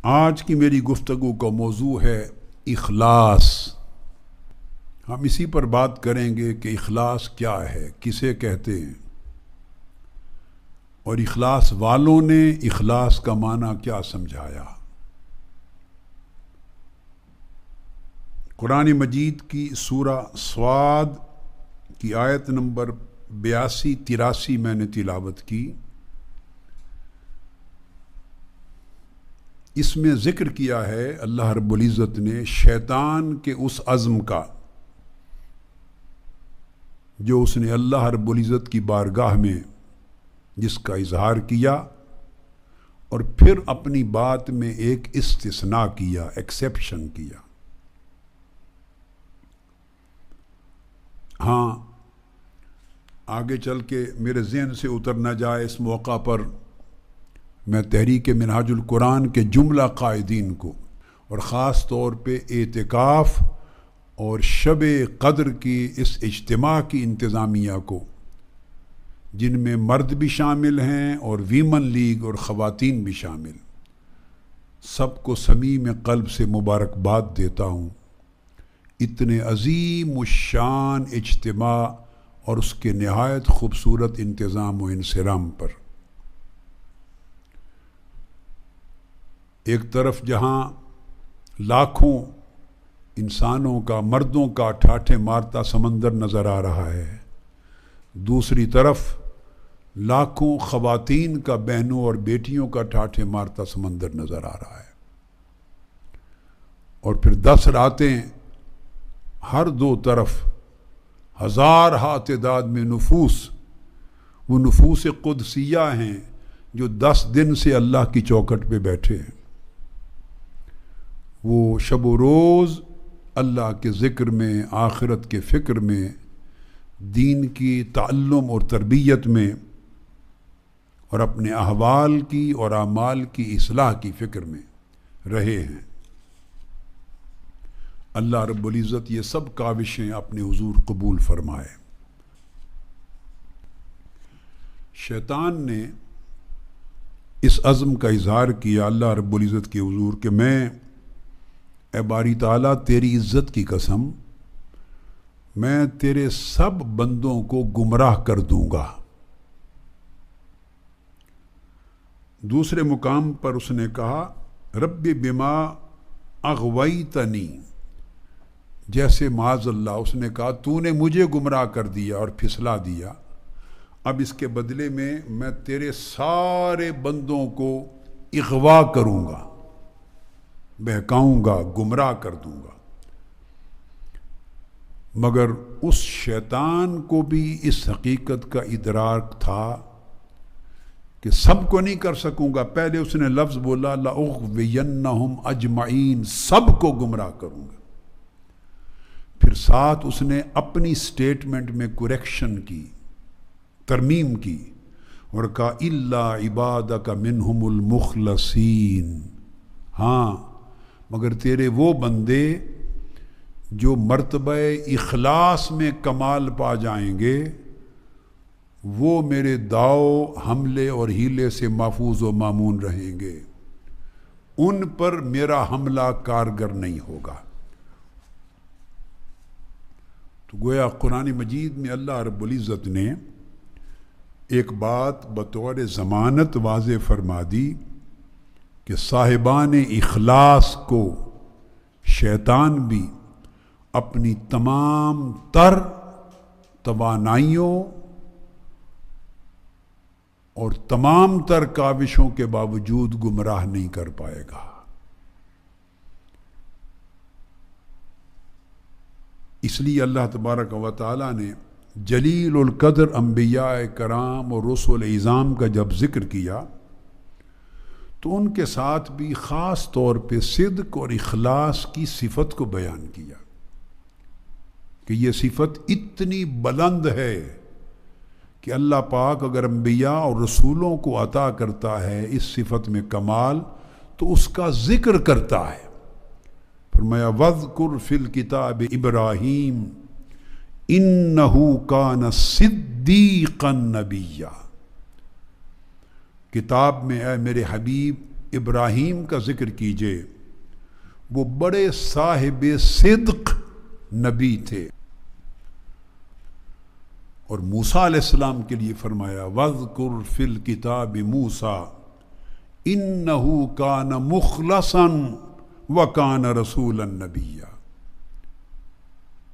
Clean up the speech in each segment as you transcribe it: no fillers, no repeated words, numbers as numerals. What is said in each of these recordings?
آج کی میری گفتگو کا موضوع ہے اخلاص۔ ہم اسی پر بات کریں گے کہ اخلاص کیا ہے، کسے کہتے ہیں، اور اخلاص والوں نے اخلاص کا معنی کیا سمجھایا۔ قرآن مجید کی سورہ صاد کی آیت نمبر 82-83 میں نے تلاوت کی۔ اس میں ذکر کیا ہے اللہ رب العزت نے شیطان کے اس عزم کا جو اس نے اللہ رب العزت کی بارگاہ میں جس کا اظہار کیا، اور پھر اپنی بات میں ایک استثناء کیا، ایکسیپشن کیا۔ ہاں، آگے چل کے میرے ذہن سے اتر نہ جائے، اس موقع پر میں تحریک منہاج القرآن کے جملہ قائدین کو، اور خاص طور پہ اعتکاف اور شب قدر کی اس اجتماع کی انتظامیہ کو، جن میں مرد بھی شامل ہیں اور ویمن لیگ اور خواتین بھی شامل، سب کو صمیم قلب سے مبارکباد دیتا ہوں اتنے عظیم الشان اجتماع اور اس کے نہایت خوبصورت انتظام و انصرام پر۔ ایک طرف جہاں لاکھوں انسانوں کا، مردوں کا ٹھاٹھے مارتا سمندر نظر آ رہا ہے، دوسری طرف لاکھوں خواتین کا، بہنوں اور بیٹیوں کا ٹھاٹھے مارتا سمندر نظر آ رہا ہے، اور پھر 10 راتیں ہر دو طرف ہزارہا تعداد میں نفوس، وہ نفوس قدسیہ ہیں جو 10 دن سے اللہ کی چوکھٹ پہ بیٹھے ہیں، وہ شب و روز اللہ کے ذکر میں، آخرت کے فکر میں، دین کی تعلم اور تربیت میں، اور اپنے احوال کی اور اعمال کی اصلاح کی فکر میں رہے ہیں۔ اللہ رب العزت یہ سب کاوشیں اپنے حضور قبول فرمائے۔ شیطان نے اس عزم کا اظہار کیا اللہ رب العزت کے حضور کہ میں اے باری تعالیٰ تیری عزت کی قسم، میں تیرے سب بندوں کو گمراہ کر دوں گا۔ دوسرے مقام پر اس نے کہا رب بما اغویتنی، جیسے معاذ اللہ اس نے کہا تو نے مجھے گمراہ کر دیا اور پھسلا دیا، اب اس کے بدلے میں تیرے سارے بندوں کو اغوا کروں گا، بہکاؤں گا، گمراہ کر دوں گا۔ مگر اس شیطان کو بھی اس حقیقت کا ادراک تھا کہ سب کو نہیں کر سکوں گا۔ پہلے اس نے لفظ بولا لأغوینہم اجمعین، سب کو گمراہ کروں گا، پھر ساتھ اس نے اپنی سٹیٹمنٹ میں کریکشن کی، ترمیم کی، اور کہا الا عبادک منہم المخلصین، ہاں مگر تیرے وہ بندے جو مرتبہ اخلاص میں کمال پا جائیں گے، وہ میرے داؤ، حملے اور ہیلے سے محفوظ و مامون رہیں گے، ان پر میرا حملہ کارگر نہیں ہوگا۔ تو گویا قرآن مجید میں اللہ رب العزت نے ایک بات بطور ضمانت واضح فرما دی کہ صاحبان اخلاص کو شیطان بھی اپنی تمام تر توانائیوں اور تمام تر کاوشوں کے باوجود گمراہ نہیں کر پائے گا۔ اس لیے اللہ تبارک و تعالیٰ نے جلیل القدر انبیاء کرام اور رسول اعظام کا جب ذکر کیا تو ان کے ساتھ بھی خاص طور پہ صدق اور اخلاص کی صفت کو بیان کیا کہ یہ صفت اتنی بلند ہے کہ اللہ پاک اگر انبیاء اور رسولوں کو عطا کرتا ہے اس صفت میں کمال تو اس کا ذکر کرتا ہے۔ فرمایا وَاذْكُرْ فِي الْكِتَابِ إِبْرَاهِيمَ إِنَّهُ كَانَ صِدِّيقًا نَبِيًّا، کتاب میں اے میرے حبیب ابراہیم کا ذکر کیجئے، وہ بڑے صاحب صدق نبی تھے، اور موسیٰ علیہ السلام کے لیے فرمایا وَاذْكُرْ فِي الْكِتَابِ مُوسَىٰ إِنَّهُ كَانَ مُخْلَصًا وَكَانَ رَسُولًا نَبِيًّا۔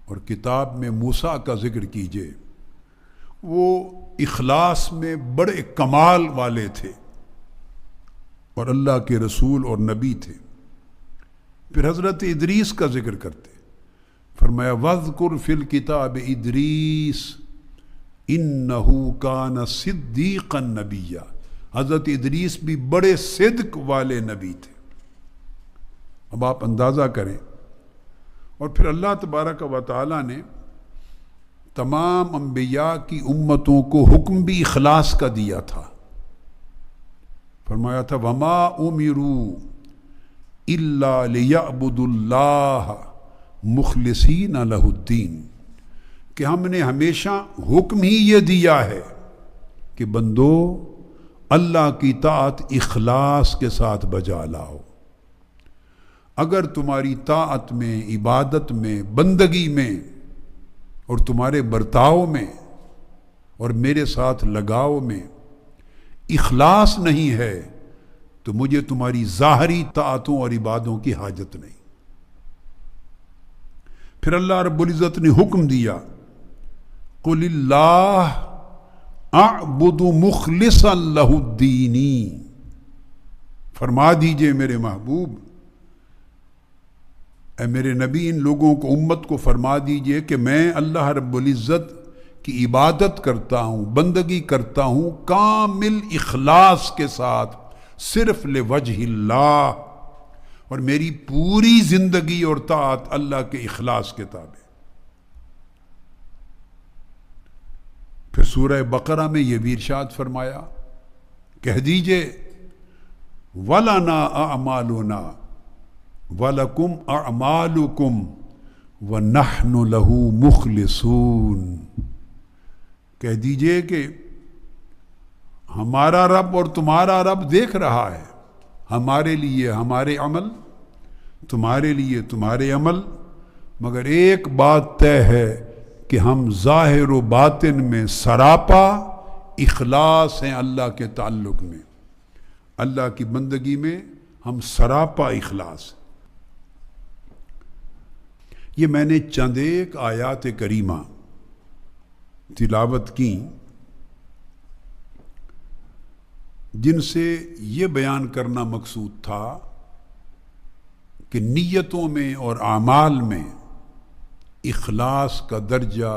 اور کتاب میں موسیٰ کا ذکر کیجئے، وہ اخلاص میں بڑے کمال والے تھے اور اللہ کے رسول اور نبی تھے۔ پھر حضرت ادریس کا ذکر کرتے، فرمایا وَاذْكُرْ فِي الْكِتَابِ إِدْرِيسَ إِنَّهُ كَانَ صِدِّيقًا نَبِيًّا۔ حضرت ادریس بھی بڑے صدق والے نبی تھے۔ اب آپ اندازہ کریں، اور پھر اللہ تبارک و تعالی نے تمام انبیاء کی امتوں کو حکم بھی اخلاص کا دیا تھا۔ فرمایا تھا وَمَا أُمِرُوا إِلَّا لِيَعْبُدُوا اللَّهَ مُخْلِصِينَ لَهُ الدِّينَ، کہ ہم نے ہمیشہ حکم ہی یہ دیا ہے کہ بندو اللہ کی طاعت اخلاص کے ساتھ بجا لاؤ۔ اگر تمہاری طاعت میں، عبادت میں، بندگی میں اور تمہارے برتاؤ میں اور میرے ساتھ لگاؤ میں اخلاص نہیں ہے تو مجھے تمہاری ظاہری طاعتوں اور عبادوں کی حاجت نہیں۔ پھر اللہ رب العزت نے حکم دیا قُلِ اللَّهُ اعبد مخلصا لہ الدینی، فرما دیجئے میرے محبوب، اے میرے نبی، ان لوگوں کو، امت کو فرما دیجئے کہ میں اللہ رب العزت کی عبادت کرتا ہوں، بندگی کرتا ہوں کامل اخلاص کے ساتھ، صرف لوجہ اللہ، اور میری پوری زندگی اور طاعت اللہ کے اخلاص کے تابع۔ پھر سورہ بقرہ میں یہ بھی ارشاد فرمایا، کہہ دیجئے وَلَنَا أَعْمَالُنَا وَلَكُمْ أَعْمَالُكُمْ وَنَحْنُ لَهُ مُخْلِصُونَ، کہہ دیجئے کہ ہمارا رب اور تمہارا رب دیکھ رہا ہے، ہمارے لیے ہمارے عمل، تمہارے لیے تمہارے عمل، مگر ایک بات طے ہے کہ ہم ظاہر و باطن میں سراپا اخلاص ہیں اللہ کے تعلق میں، اللہ کی بندگی میں ہم سراپا اخلاص ہیں۔ یہ میں نے چند ایک آیات کریمہ تلاوت کی جن سے یہ بیان کرنا مقصود تھا کہ نیتوں میں اور اعمال میں اخلاص کا درجہ،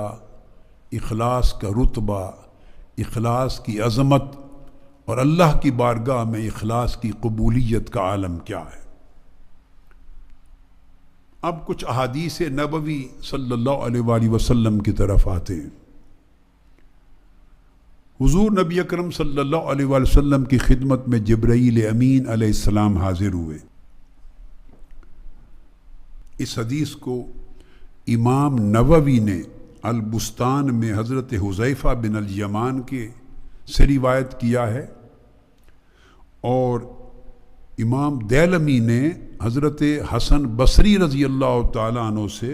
اخلاص کا رتبہ، اخلاص کی عظمت اور اللہ کی بارگاہ میں اخلاص کی قبولیت کا عالم کیا ہے۔ اب کچھ احادیث نبوی صلی اللہ علیہ وآلہ وسلم کی طرف آتے ہیں۔ حضور نبی اکرم صلی اللہ علیہ وآلہ وسلم کی خدمت میں جبرائیل امین علیہ السلام حاضر ہوئے۔ اس حدیث کو امام نووی نے البستان میں حضرت حذیفہ بن الیمان کے سے روایت کیا ہے، اور امام دیلمی نے حضرت حسن بصری رضی اللہ تعالیٰ عنہ سے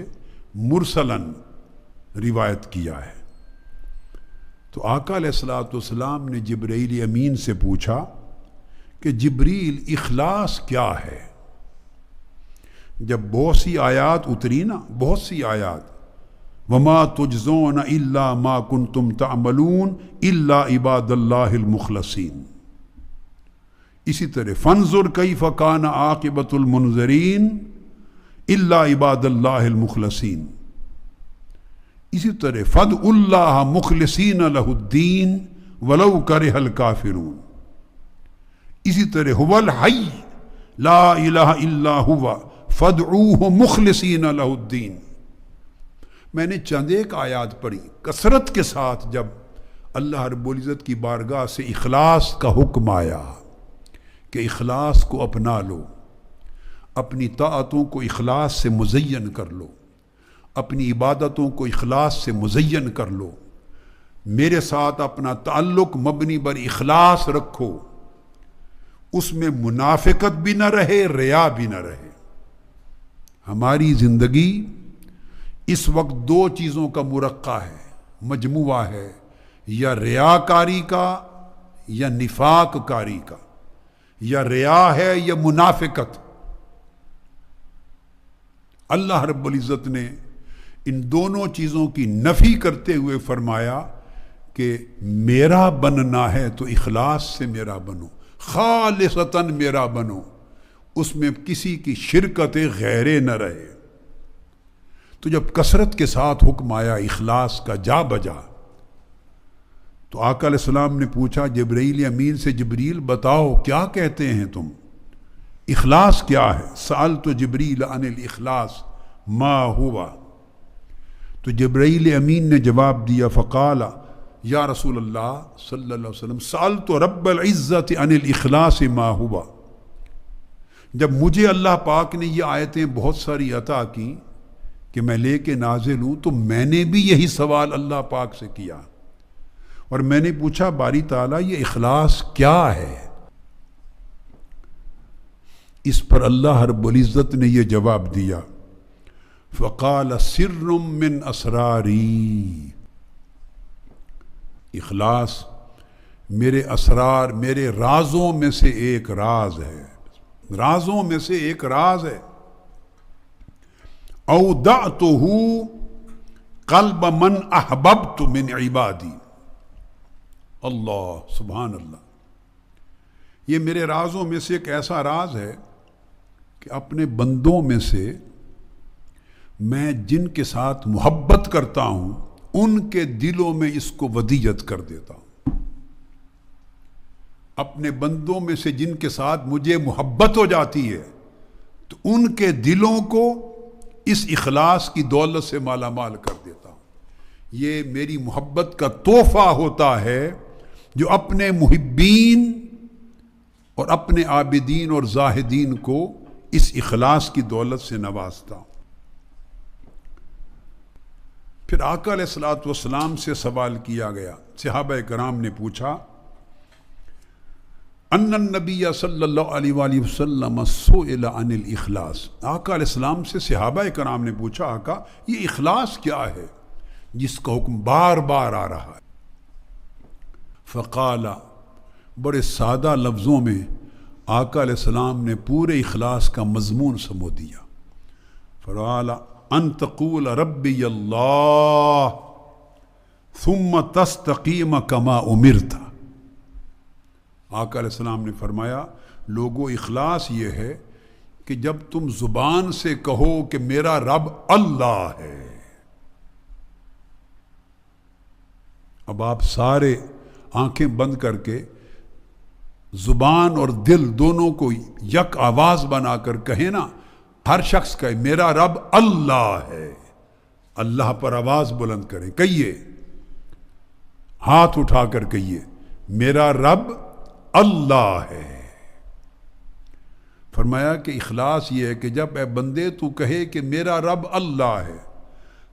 مرسلاً روایت کیا ہے۔ تو آقا علیہ الصلوۃ والسلام نے جبرائیل امین سے پوچھا کہ جبریل اخلاص کیا ہے؟ جب بہت سی آیات اتری نا، بہت سی آیات، وَمَا تُجْزَوْنَ إِلَّا مَا كُنْتُمْ تَعْمَلُونَ إِلَّا عِبَادَ اللَّهِ الْمُخْلَصِينَ، اسی طرح فَانظُرْ كَيْفَ كَانَ عَاقِبَةُ الْمُنذَرِينَ إِلَّا عِبَادَ اللَّهِ الْمُخْلَصِينَ، اسی طرح فَادْعُوا اللَّهَ مُخْلِصِينَ لَهُ الدِّينَ وَلَوْ كَرِهَ الْكَافِرُونَ، اسی طرح هُوَ الْحَيُّ لَا إِلَٰهَ إِلَّا هُوَ فَادْعُوهُ مُخْلِصِينَ لَهُ الدِّينَ۔ میں نے چند ایک آیات پڑھی، کثرت کے ساتھ جب اللہ رب العزت کی بارگاہ سے اخلاص کا حکم آیا کہ اخلاص کو اپنا لو، اپنی طاعتوں کو اخلاص سے مزین کر لو، اپنی عبادتوں کو اخلاص سے مزین کر لو، میرے ساتھ اپنا تعلق مبنی بر اخلاص رکھو، اس میں منافقت بھی نہ رہے، ریا بھی نہ رہے۔ ہماری زندگی اس وقت دو چیزوں کا مرقع ہے، مجموعہ ہے، یا ریاکاری کا یا نفاق کاری کا، یا ریا ہے یا منافقت۔ اللہ رب العزت نے ان دونوں چیزوں کی نفی کرتے ہوئے فرمایا کہ میرا بننا ہے تو اخلاص سے میرا بنو، خالصتاً میرا بنو، اس میں کسی کی شرکت غیرے نہ رہے۔ تو جب کثرت کے ساتھ حکم آیا اخلاص کا جا بجا، تو آقا علیہ السلام نے پوچھا جبرائیل امین سے، جبریل بتاؤ کیا کہتے ہیں تم، اخلاص کیا ہے؟ سألت جبریل عن الاخلاص ما ہوا، تو جبرائیل امین نے جواب دیا، فقال یا رسول اللہ صلی اللہ علیہ وسلم سألت رب العزت عن الاخلاص ما ہوا۔ جب مجھے اللہ پاک نے یہ آیتیں بہت ساری عطا کی کہ میں لے کے نازل ہوں، تو میں نے بھی یہی سوال اللہ پاک سے کیا، اور میں نے پوچھا باری تعالیٰ یہ اخلاص کیا ہے؟ اس پر اللہ رب العزت نے یہ جواب دیا، فقال سر من اسراری، اخلاص میرے اسرار، میرے رازوں میں سے ایک راز ہے، رازوں میں سے ایک راز ہے۔ اودعتہ قلب من احببت من عبادی، اللہ سبحان اللہ، یہ میرے رازوں میں سے ایک ایسا راز ہے کہ اپنے بندوں میں سے میں جن کے ساتھ محبت کرتا ہوں ان کے دلوں میں اس کو ودیعت کر دیتا ہوں۔ اپنے بندوں میں سے جن کے ساتھ مجھے محبت ہو جاتی ہے تو ان کے دلوں کو اس اخلاص کی دولت سے مالا مال کر دیتا ہوں۔ یہ میری محبت کا تحفہ ہوتا ہے جو اپنے محبین اور اپنے عابدین اور زاہدین کو اس اخلاص کی دولت سے نوازتا ہوں۔ پھر آقا علیہ الصلوۃ والسلام سے سوال کیا گیا، صحابہ کرام نے پوچھا، ان النبی صلی اللہ علیہ وآلہ وسلم سئل عن الاخلاص، آقا علیہ السلام سے صحابہ کرام نے پوچھا آقا یہ اخلاص کیا ہے جس کا حکم بار بار آ رہا ہے؟ فقال، بڑے سادہ لفظوں میں آقا علیہ السلام نے پورے اخلاص کا مضمون سمو دیا۔ فرمایا ان تقول ربی اللہ ثم تستقیم کما امرت۔ آقا علیہ السلام نے فرمایا لوگو اخلاص یہ ہے کہ جب تم زبان سے کہو کہ میرا رب اللہ ہے، اب آپ سارے آنکھیں بند کر کے زبان اور دل دونوں کو یک آواز بنا کر کہیں نا، ہر شخص کہے میرا رب اللہ ہے، اللہ پر آواز بلند کریں، کہیے، ہاتھ اٹھا کر کہیے میرا رب اللہ ہے۔ فرمایا کہ اخلاص یہ ہے کہ جب اے بندے تو کہے کہ میرا رب اللہ ہے،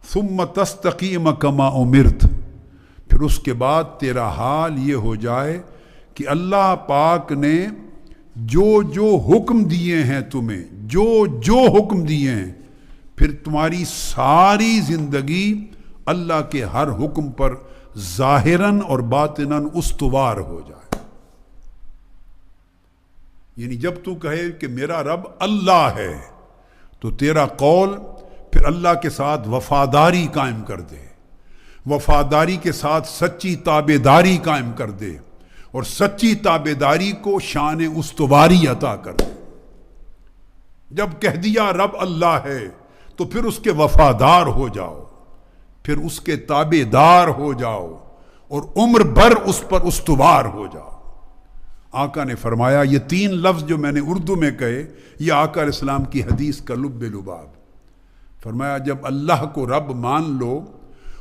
ثم تستقیم کما امرت، پھر اس کے بعد تیرا حال یہ ہو جائے کہ اللہ پاک نے جو جو حکم دیے ہیں تمہیں، جو جو حکم دیے ہیں، پھر تمہاری ساری زندگی اللہ کے ہر حکم پر ظاہراً اور باطناً استوار ہو جائے۔ یعنی جب تو کہے کہ میرا رب اللہ ہے تو تیرا قول پھر اللہ کے ساتھ وفاداری قائم کر دے، وفاداری کے ساتھ سچی تابعداری قائم کر دے، اور سچی تابعداری کو شان استواری عطا کر دے۔ جب کہہ دیا رب اللہ ہے تو پھر اس کے وفادار ہو جاؤ، پھر اس کے تابعدار ہو جاؤ، اور عمر بھر اس پر استوار ہو جاؤ۔ آقا نے فرمایا یہ تین لفظ جو میں نے اردو میں کہے، یہ آقا علیہ السلام کی حدیث کا لب لباب۔ فرمایا جب اللہ کو رب مان لو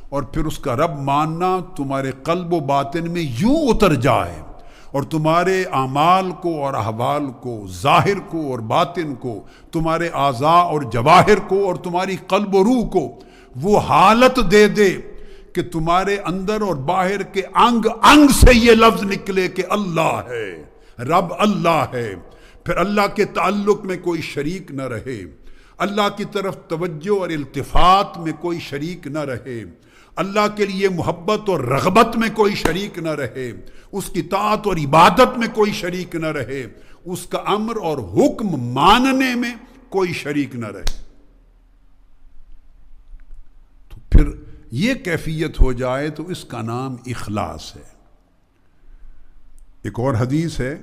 اور پھر اس کا رب ماننا تمہارے قلب و باطن میں یوں اتر جائے، اور تمہارے اعمال کو اور احوال کو، ظاہر کو اور باطن کو، تمہارے اعضاء اور جواہر کو اور تمہاری قلب و روح کو وہ حالت دے دے کہ تمہارے اندر اور باہر کے انگ انگ سے یہ لفظ نکلے کہ اللہ ہے، رب اللہ ہے، پھر اللہ کے تعلق میں کوئی شریک نہ رہے، اللہ کی طرف توجہ اور التفات میں کوئی شریک نہ رہے، اللہ کے لیے محبت اور رغبت میں کوئی شریک نہ رہے، اس کی طاعت اور عبادت میں کوئی شریک نہ رہے، اس کا امر اور حکم ماننے میں کوئی شریک نہ رہے، تو پھر یہ کیفیت ہو جائے تو اس کا نام اخلاص ہے۔ ایک اور حدیث ہے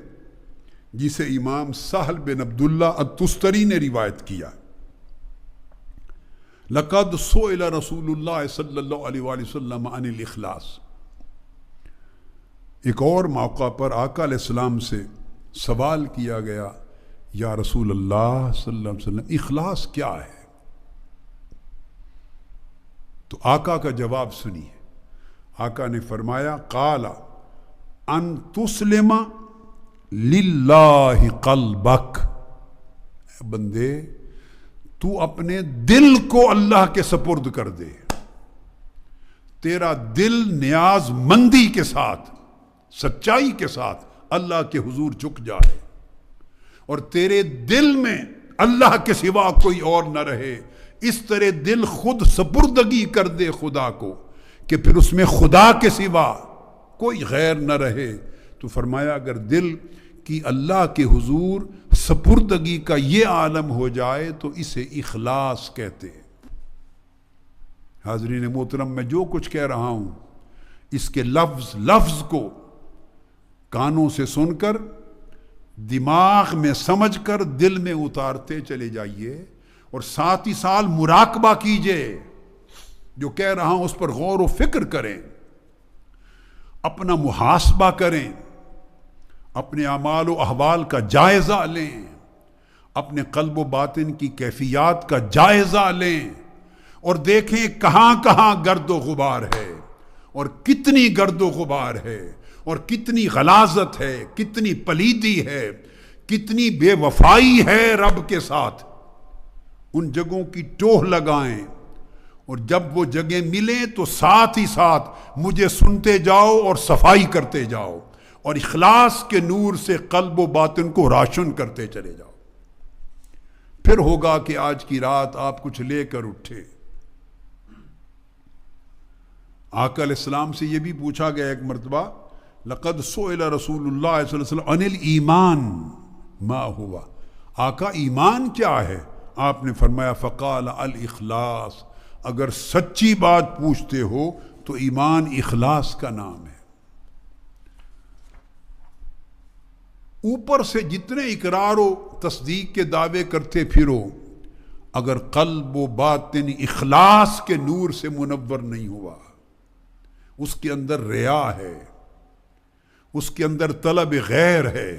جسے امام سہل بن عبداللہ التستری نے روایت کیا، لقد سئل رسول اللہ صلی اللہ علیہ وآلہ وسلم عن الاخلاص۔ ایک اور موقع پر آقا علیہ السلام سے سوال کیا گیا، یا رسول اللہ صلی اللہ علیہ وسلم اخلاص کیا ہے؟ تو آقا کا جواب سنیے، آقا نے فرمایا، قال ان تسلم للہ قلبک، بندے تو اپنے دل کو اللہ کے سپرد کر دے، تیرا دل نیاز مندی کے ساتھ، سچائی کے ساتھ اللہ کے حضور جھک جائے، اور تیرے دل میں اللہ کے سوا کوئی اور نہ رہے، اس طرح دل خود سپردگی کر دے خدا کو کہ پھر اس میں خدا کے سوا کوئی غیر نہ رہے۔ تو فرمایا اگر دل کی اللہ کے حضور سپردگی کا یہ عالم ہو جائے تو اسے اخلاص کہتے ہیں۔ حاضرین محترم، میں جو کچھ کہہ رہا ہوں اس کے لفظ کو کانوں سے سن کر، دماغ میں سمجھ کر دل میں اتارتے چلے جائیے، اور ساتھ ہی ساتھ مراقبہ کیجئے، جو کہہ رہا ہوں اس پر غور و فکر کریں، اپنا محاسبہ کریں، اپنے اعمال و احوال کا جائزہ لیں، اپنے قلب و باطن کی کیفیات کا جائزہ لیں، اور دیکھیں کہاں کہاں گرد و غبار ہے، اور کتنی گرد و غبار ہے، اور کتنی غلاظت ہے، کتنی پلیدی ہے، کتنی بے وفائی ہے رب کے ساتھ۔ ان جگہوں کی ٹوہ لگائیں، اور جب وہ جگہ ملیں تو ساتھ ہی ساتھ مجھے سنتے جاؤ اور صفائی کرتے جاؤ، اور اخلاص کے نور سے قلب و باطن کو روشن کرتے چلے جاؤ۔ پھر ہوگا کہ آج کی رات آپ کچھ لے کر اٹھے۔ آقا علیہ السلام سے یہ بھی پوچھا گیا ایک مرتبہ، لقد سئل رسول اللہ صلی اللہ علیہ وسلم عن الایمان ما ہوا، آقا ایمان کیا ہے؟ آپ نے فرمایا فقال الاخلاص، اگر سچی بات پوچھتے ہو تو ایمان اخلاص کا نام ہے۔ اوپر سے جتنے اقرار و تصدیق کے دعوے کرتے پھرو، اگر قلب و باطن اخلاص کے نور سے منور نہیں ہوا، اس کے اندر ریا ہے، اس کے اندر طلب غیر ہے،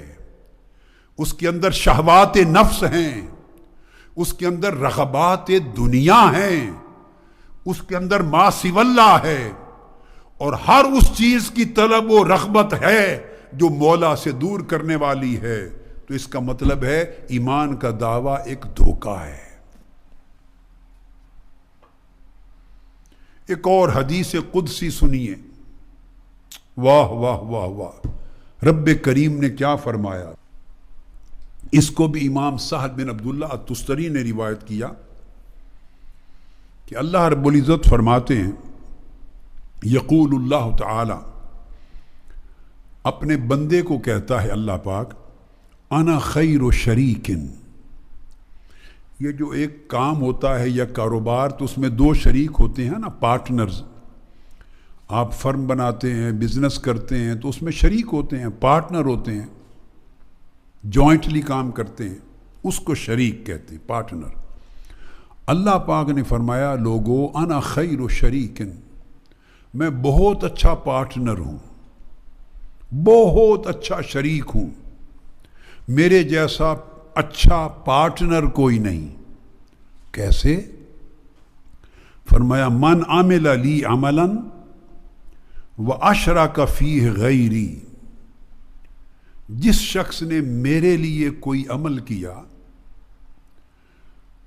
اس کے اندر شہوات نفس ہیں، اس کے اندر رغبات دنیا ہیں، اس کے اندر ما سوی اللہ ہے، اور ہر اس چیز کی طلب و رغبت ہے جو مولا سے دور کرنے والی ہے، تو اس کا مطلب ہے ایمان کا دعویٰ ایک دھوکہ ہے۔ ایک اور حدیث قدسی سنیے، واہ واہ واہ واہ، رب کریم نے کیا فرمایا؟ اس کو بھی امام سہل بن عبداللہ التستری نے روایت کیا کہ اللہ رب العزت فرماتے ہیں، یقول اللہ تعالی، اپنے بندے کو کہتا ہے اللہ پاک، انا خیر شریک، یہ جو ایک کام ہوتا ہے یا کاروبار تو اس میں دو شریک ہوتے ہیں نا، پارٹنرز، آپ فرم بناتے ہیں، بزنس کرتے ہیں تو اس میں شریک ہوتے ہیں، پارٹنر ہوتے ہیں، جوائنٹلی کام کرتے ہیں، اس کو شریک کہتے ہیں، پارٹنر۔ اللہ پاک نے فرمایا، لوگو انا خیر شریک، میں بہت اچھا پارٹنر ہوں، بہت اچھا شریک ہوں، میرے جیسا اچھا پارٹنر کوئی نہیں۔ کیسے؟ فرمایا، من عمل لی عملا واشرک فیہ غیری، جس شخص نے میرے لیے کوئی عمل کیا،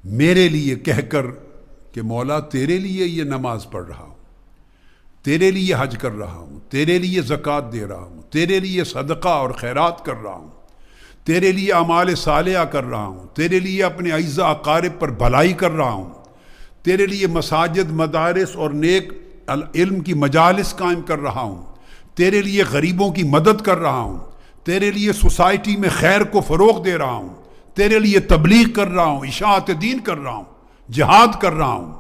میرے لیے کہہ کر کہ مولا تیرے لیے یہ نماز پڑھ رہا ہوں، تیرے لیے حج کر رہا ہوں، تیرے لیے زکوٰۃ دے رہا ہوں، تیرے لیے صدقہ اور خیرات کر رہا ہوں، تیرے لیے اعمال صالحہ کر رہا ہوں، تیرے لیے اپنے اعزاء اقارب پر بھلائی کر رہا ہوں، تیرے لیے مساجد، مدارس اور نیک علم کی مجالس قائم کر رہا ہوں، تیرے لیے غریبوں کی مدد کر رہا ہوں، تیرے لیے سوسائٹی میں خیر کو فروغ دے رہا ہوں، تیرے لیے تبلیغ کر رہا ہوں، اشاعت دین کر رہا ہوں، جہاد کر رہا ہوں،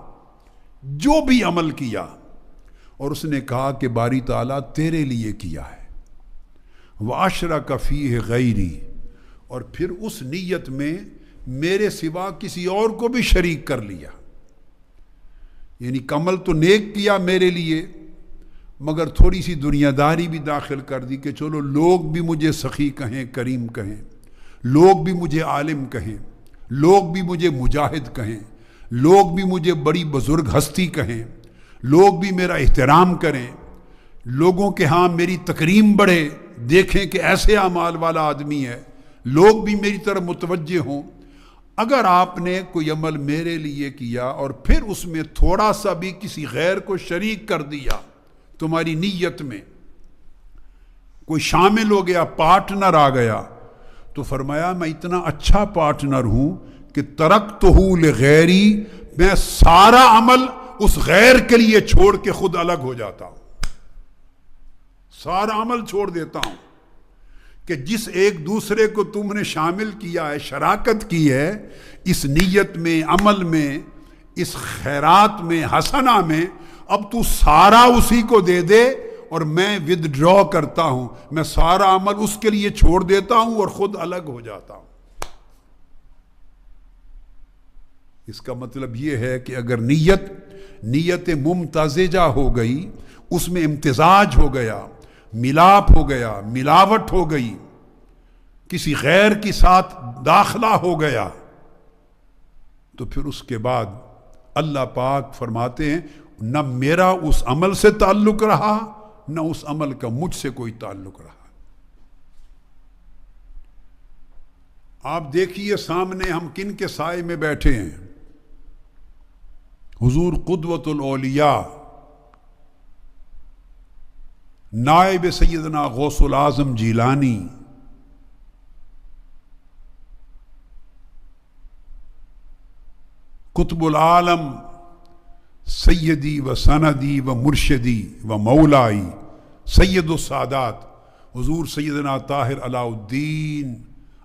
جو بھی عمل کیا۔ اور اس نے کہا کہ باری تعالیٰ تیرے لیے کیا ہے، وَأَشْرَكَ فِيهِ غَيْرِي، اور پھر اس نیت میں میرے سوا کسی اور کو بھی شریک کر لیا، یعنی عمل تو نیک کیا میرے لیے، مگر تھوڑی سی دنیا داری بھی داخل کر دی کہ چلو لوگ بھی مجھے سخی کہیں، کریم کہیں، لوگ بھی مجھے عالم کہیں، لوگ بھی مجھے مجاہد کہیں، لوگ بھی مجھے بڑی بزرگ ہستی کہیں، لوگ بھی میرا احترام کریں، لوگوں کے ہاں میری تکریم بڑھے، دیکھیں کہ ایسے اعمال والا آدمی ہے، لوگ بھی میری طرف متوجہ ہوں۔ اگر آپ نے کوئی عمل میرے لیے کیا اور پھر اس میں تھوڑا سا بھی کسی غیر کو شریک کر دیا، تمہاری نیت میں کوئی شامل ہو گیا، پارٹنر آ گیا، تو فرمایا میں اتنا اچھا پارٹنر ہوں کہ ترکتہ لغیری، میں سارا عمل اس غیر کے لیے چھوڑ کے خود الگ ہو جاتا ہوں، سارا عمل چھوڑ دیتا ہوں کہ جس ایک دوسرے کو تم نے شامل کیا ہے، شراکت کی ہے اس نیت میں، عمل میں، اس خیرات میں، حسنہ میں، اب تو سارا اسی کو دے دے اور میں ودڈرا کرتا ہوں، میں سارا عمل اس کے لیے چھوڑ دیتا ہوں اور خود الگ ہو جاتا ہوں۔ اس کا مطلب یہ ہے کہ اگر نیت ممتزجہ ہو گئی، اس میں امتزاج ہو گیا، ملاپ ہو گیا، ملاوٹ ہو گئی، کسی غیر کے ساتھ داخلہ ہو گیا، تو پھر اس کے بعد اللہ پاک فرماتے ہیں نہ میرا اس عمل سے تعلق رہا، نہ اس عمل کا مجھ سے کوئی تعلق رہا۔ آپ دیکھیے سامنے ہم کن کے سائے میں بیٹھے ہیں، حضور قدوۃ الاولیاء، نائب سیدنا غوث العظم جیلانی، قطب العالم، سیدی و سندی و مرشدی و مولائی، سید السادات، حضور سیدنا طاہر علاء الدین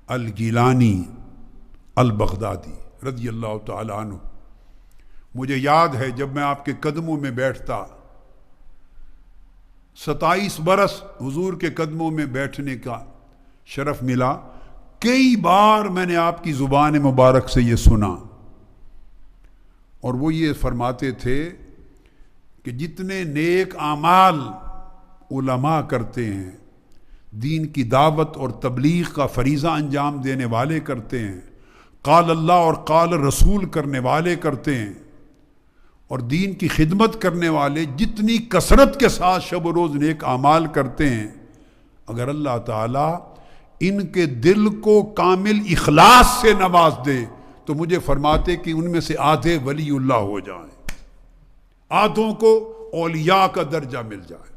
الگیلانی البغدادی رضی اللہ تعالی عنہ۔ مجھے یاد ہے جب میں آپ کے قدموں میں بیٹھتا، 27 برس حضور کے قدموں میں بیٹھنے کا شرف ملا، کئی بار میں نے آپ کی زبان مبارک سے یہ سنا، اور وہ یہ فرماتے تھے کہ جتنے نیک اعمال علماء کرتے ہیں، دین کی دعوت اور تبلیغ کا فریضہ انجام دینے والے کرتے ہیں، قال اللہ اور قال رسول کرنے والے کرتے ہیں، اور دین کی خدمت کرنے والے جتنی کثرت کے ساتھ شب و روز نیک اعمال کرتے ہیں، اگر اللہ تعالیٰ ان کے دل کو کامل اخلاص سے نواز دے تو مجھے فرماتے کہ ان میں سے آدھے ولی اللہ ہو جائیں، آدھوں کو اولیاء کا درجہ مل جائے۔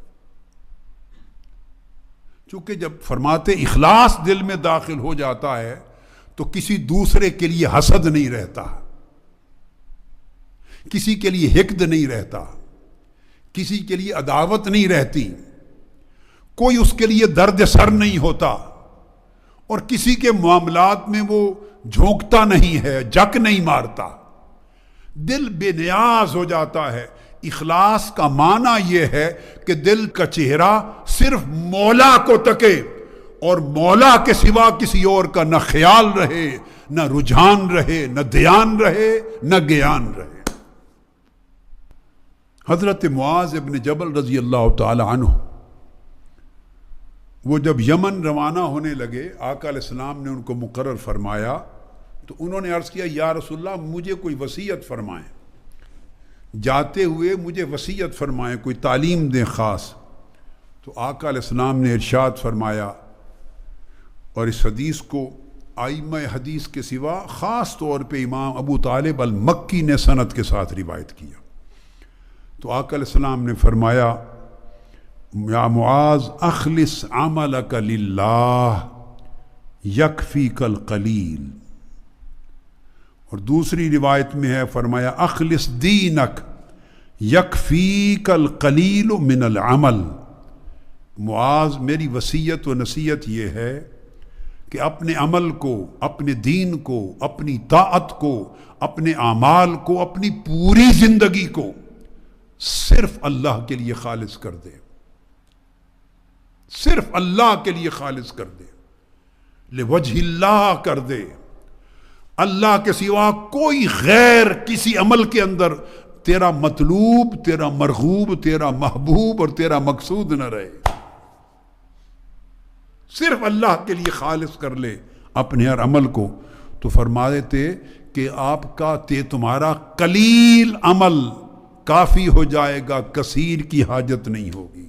چونکہ جب فرماتے اخلاص دل میں داخل ہو جاتا ہے تو کسی دوسرے کے لیے حسد نہیں رہتا، کسی کے لیے حقد نہیں رہتا، کسی کے لیے عداوت نہیں رہتی، کوئی اس کے لیے درد سر نہیں ہوتا، اور کسی کے معاملات میں وہ جھونکتا نہیں ہے، جک نہیں مارتا، دل بے نیاز ہو جاتا ہے۔ اخلاص کا معنی یہ ہے کہ دل کا چہرہ صرف مولا کو تکے اور مولا کے سوا کسی اور کا نہ خیال رہے، نہ رجحان رہے، نہ دھیان رہے، نہ گیان رہے۔ حضرت معاذ ابن جبل رضی اللہ تعالی عنہ، وہ جب یمن روانہ ہونے لگے، آقا علیہ السلام نے ان کو مقرر فرمایا، تو انہوں نے عرض کیا یا رسول اللہ مجھے کوئی وصیت فرمائیں، جاتے ہوئے مجھے وصیت فرمائیں، کوئی تعلیم دیں خاص۔ تو آقا علیہ السلام نے ارشاد فرمایا، اور اس حدیث کو ائمہ حدیث کے سوا خاص طور پہ امام ابو طالب المکی نے سند کے ساتھ روایت کیا۔ تو آقا علیہ السلام نے فرمایا یا معاذ اخلص عملک للہ، یکفیک القلیل. اور دوسری روایت میں ہے فرمایا اخلص دینک یکفیک القلیل من العمل. معاذ میری وصیت و نصیحت یہ ہے کہ اپنے عمل کو، اپنے دین کو، اپنی طاعت کو، اپنے اعمال کو، اپنی پوری زندگی کو صرف اللہ کے لیے خالص کر دے. صرف اللہ کے لیے خالص کر دے، لوجہ اللہ کر دے. اللہ کے سوا کوئی غیر کسی عمل کے اندر تیرا مطلوب، تیرا مرغوب، تیرا محبوب اور تیرا مقصود نہ رہے. صرف اللہ کے لیے خالص کر لے اپنے ہر عمل کو. تو فرما دیتے کہ آپ کا تمہارا قلیل عمل کافی ہو جائے گا، کثیر کی حاجت نہیں ہوگی.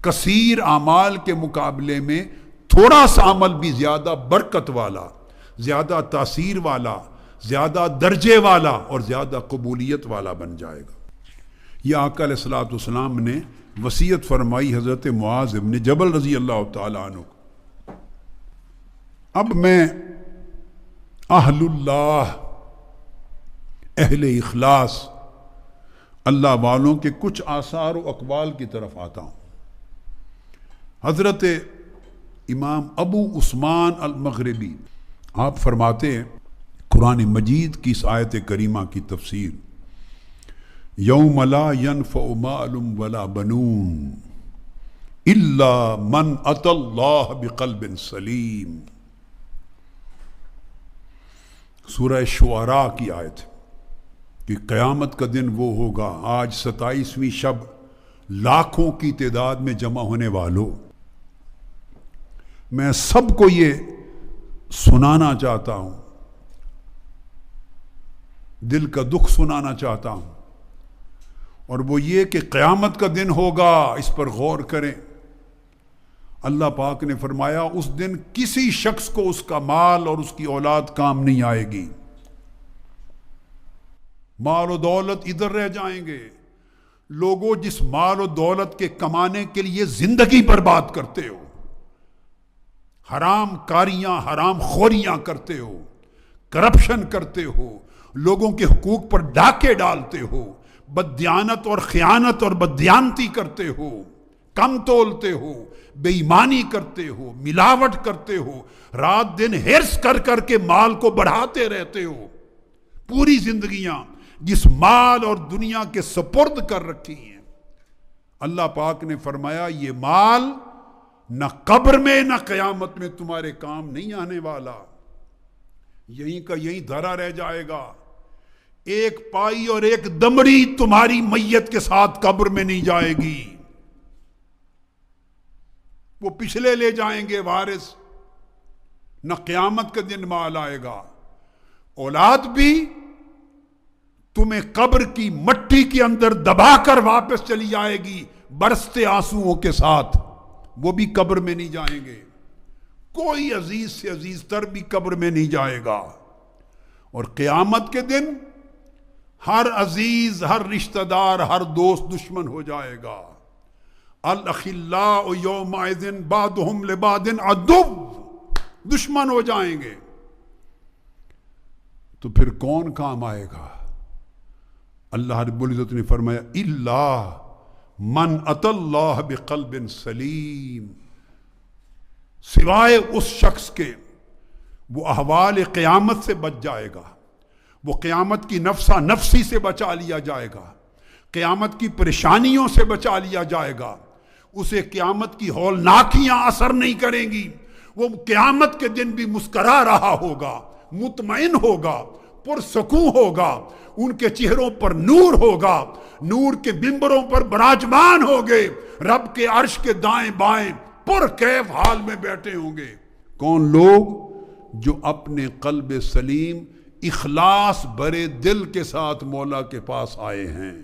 کثیر اعمال کے مقابلے میں تھوڑا سا عمل بھی زیادہ برکت والا، زیادہ تاثیر والا، زیادہ درجے والا اور زیادہ قبولیت والا بن جائے گا. یہ آقا علیہ الصلوۃ والسلام نے وصیت فرمائی حضرت معاذ ابن جبل رضی اللہ تعالیٰ عنہ. اب میں اہل اللہ، اہل اخلاص، اللہ والوں کے کچھ آثار و اقوال کی طرف آتا ہوں. حضرت امام ابو عثمان المغربی آپ فرماتے ہیں قرآن مجید کی اس آیت کریمہ کی تفسیر، یوم لا ینفع مال ولا بنون الا من اتی اللہ بقلب سلیم. سورہ شعراء کی آیت کہ قیامت کا دن وہ ہوگا، آج 27ویں شب لاکھوں کی تعداد میں جمع ہونے والوں، میں سب کو یہ سنانا چاہتا ہوں، دل کا دکھ سنانا چاہتا ہوں، اور وہ یہ کہ قیامت کا دن ہوگا، اس پر غور کریں. اللہ پاک نے فرمایا اس دن کسی شخص کو اس کا مال اور اس کی اولاد کام نہیں آئے گی. مال و دولت ادھر رہ جائیں گے. لوگوں جس مال و دولت کے کمانے کے لیے زندگی برباد کرتے ہو، حرام کاریاں، حرام خوریاں کرتے ہو، کرپشن کرتے ہو، لوگوں کے حقوق پر ڈاکے ڈالتے ہو، بددیانت اور خیانت اور بددیانتی کرتے ہو، کم تولتے ہو، بے ایمانی کرتے ہو، ملاوٹ کرتے ہو، رات دن ہرس کر کر کے مال کو بڑھاتے رہتے ہو، پوری زندگیاں جس مال اور دنیا کے سپرد کر رکھی ہیں، اللہ پاک نے فرمایا یہ مال نہ قبر میں نہ قیامت میں تمہارے کام نہیں آنے والا، یہیں کا یہیں دھرا رہ جائے گا. ایک پائی اور ایک دمڑی تمہاری میت کے ساتھ قبر میں نہیں جائے گی، وہ پچھلے لے جائیں گے وارث. نہ قیامت کا دن مال آئے گا. اولاد بھی تمہیں قبر کی مٹی کے اندر دبا کر واپس چلی جائے گی برستے آنسوؤں کے ساتھ، وہ بھی قبر میں نہیں جائیں گے. کوئی عزیز سے عزیز تر بھی قبر میں نہیں جائے گا. اور قیامت کے دن ہر عزیز، ہر رشتہ دار، ہر دوست دشمن ہو جائے گا. الاخلاء یومئذ بعضهم لبعض عدو، دشمن ہو جائیں گے. تو پھر کون کام آئے گا؟ اللہ رب العزت نے فرمایا الا من اتی اللہ بقلب سلیم، سوائے اس شخص کے وہ احوال قیامت سے بچ جائے گا، وہ قیامت کی نفسا نفسی سے بچا لیا جائے گا، قیامت کی پریشانیوں سے بچا لیا جائے گا، اسے قیامت کی ہولناکیاں اثر نہیں کریں گی. وہ قیامت کے دن بھی مسکرا رہا ہوگا، مطمئن ہوگا، پرسکون ہوگا، ان کے چہروں پر نور ہوگا، نور کے ممبروں پر براجمان ہوگے، رب کے عرش کے دائیں بائیں پر کیف حال میں بیٹھے ہوں گے. کون لوگ؟ جو اپنے قلب سلیم اخلاص بھرے دل کے ساتھ مولا کے پاس آئے ہیں،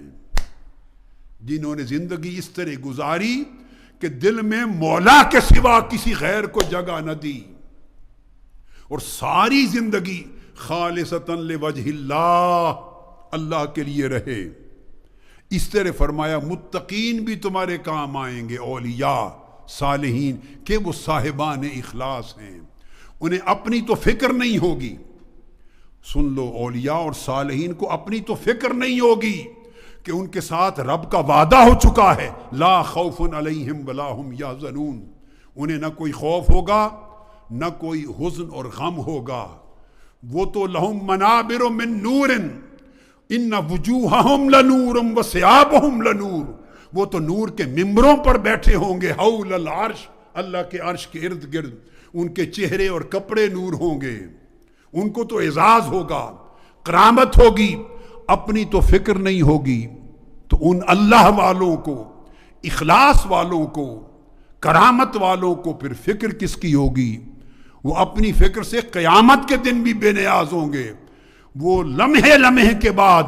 جنہوں نے زندگی اس طرح گزاری کہ دل میں مولا کے سوا کسی غیر کو جگہ نہ دی، اور ساری زندگی خالصتاً لوجہ اللہ، اللہ کے لیے رہے. اس طرح فرمایا متقین بھی تمہارے کام آئیں گے، اولیاء، صالحین، کہ وہ صاحبان اخلاص ہیں. انہیں اپنی تو فکر نہیں ہوگی. سن لو، اولیاء اور صالحین کو اپنی تو فکر نہیں ہوگی کہ ان کے ساتھ رب کا وعدہ ہو چکا ہے، لا خوف علیہم ولا ہم یحزنون. انہیں نہ کوئی خوف ہوگا نہ کوئی حزن اور غم ہوگا. وہ تو لہم منابر من نور ان وجوہہم لنور وثیابہم لنور. وہ تو نور کے ممبروں پر بیٹھے ہوں گے، حول العرش، اللہ کے عرش کے ارد گرد. ان کے چہرے اور کپڑے نور ہوں گے. ان کو تو اعزاز ہوگا، کرامت ہوگی. اپنی تو فکر نہیں ہوگی تو ان اللہ والوں کو، اخلاص والوں کو، کرامت والوں کو پھر فکر کس کی ہوگی؟ وہ اپنی فکر سے قیامت کے دن بھی بے نیاز ہوں گے. وہ لمحے لمحے کے بعد